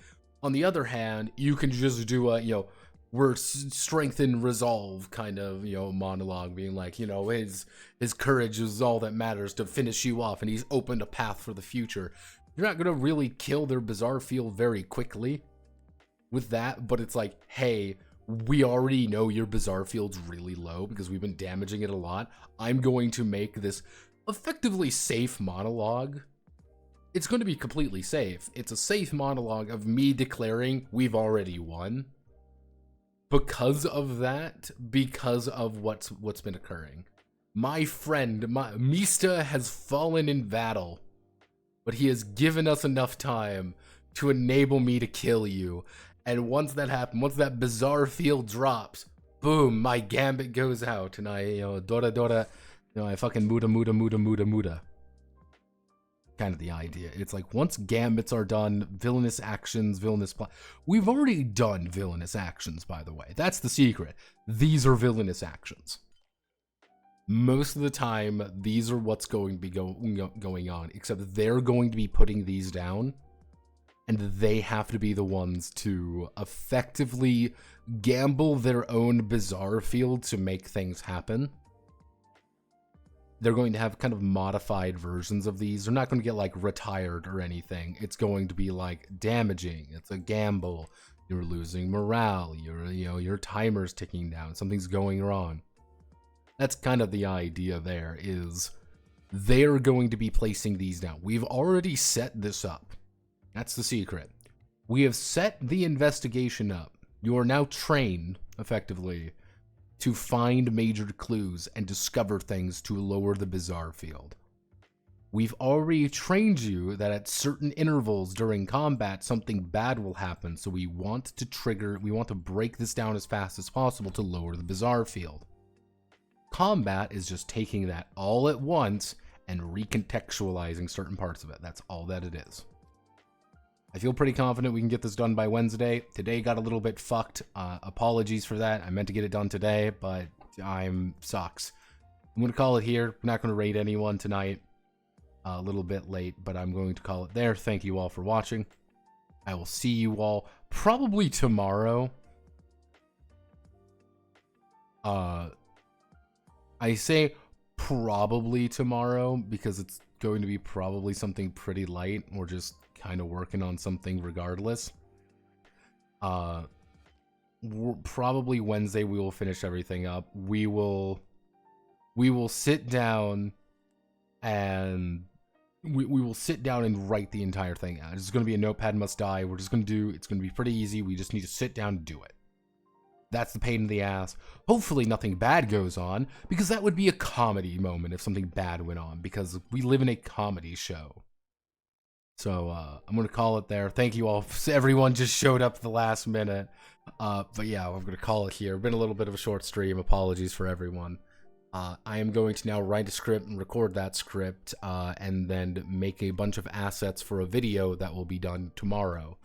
On the other hand, you can just do a, we're strengthen resolve kind of, monologue, being like, his courage is all that matters to finish you off, and he's opened a path for the future. You're not gonna really kill their bizarre field very quickly with that, but it's like, hey, we already know your bizarre field's really low because we've been damaging it a lot. I'm going to make this effectively safe monologue. It's going to be completely safe. It's a safe monologue of me declaring we've already won. Because of that, because of what's been occurring. My friend, Mista has fallen in battle, but he has given us enough time to enable me to kill you. And once that happens, once that bizarre field drops, boom, my gambit goes out, and I, Dora, I fucking muda. Kind of the idea. It's like, once gambits are done, villainous actions, villainous plot. We've already done villainous actions, by the way. That's the secret. These are villainous actions. Most of the time, these are what's going to be going on, except they're going to be putting these down, and they have to be the ones to effectively gamble their own bizarre field to make things happen. They're going to have kind of modified versions of these. They're not going to get, like, retired or anything. It's going to be, like, damaging. It's a gamble. You're losing morale. Your timer's ticking down. Something's going wrong. That's kind of the idea there, is they're going to be placing these down. We've already set this up. That's the secret. We have set the investigation up. You are now trained, effectively, to find major clues and discover things to lower the bizarre field. We've already trained you that at certain intervals during combat, something bad will happen, so we want to break this down as fast as possible to lower the bizarre field. Combat is just taking that all at once and recontextualizing certain parts of it. That's all that it is. I feel pretty confident we can get this done by Wednesday. Today got a little bit fucked. Apologies for that. I meant to get it done today, but I'm sucks. I'm going to call it here. I'm not going to raid anyone tonight. A little bit late, but I'm going to call it there. Thank you all for watching. I will see you all probably tomorrow. I say probably tomorrow because it's going to be probably something pretty light. We're just kind of working on something regardless. Probably Wednesday we will finish everything up. We will sit down and we will sit down and write the entire thing out. It's going to be a notepad must die. We're just going to do, it's going to be pretty easy. We just need to sit down and do it. That's the pain in the ass. Hopefully nothing bad goes on, because that would be a comedy moment if something bad went on, because we live in a comedy show. So I'm going to call it there. Thank you all. Everyone just showed up at the last minute. But yeah, I'm going to call it here. Been a little bit of a short stream. Apologies for everyone. I am going to now write a script and record that script, and then make a bunch of assets for a video that will be done tomorrow.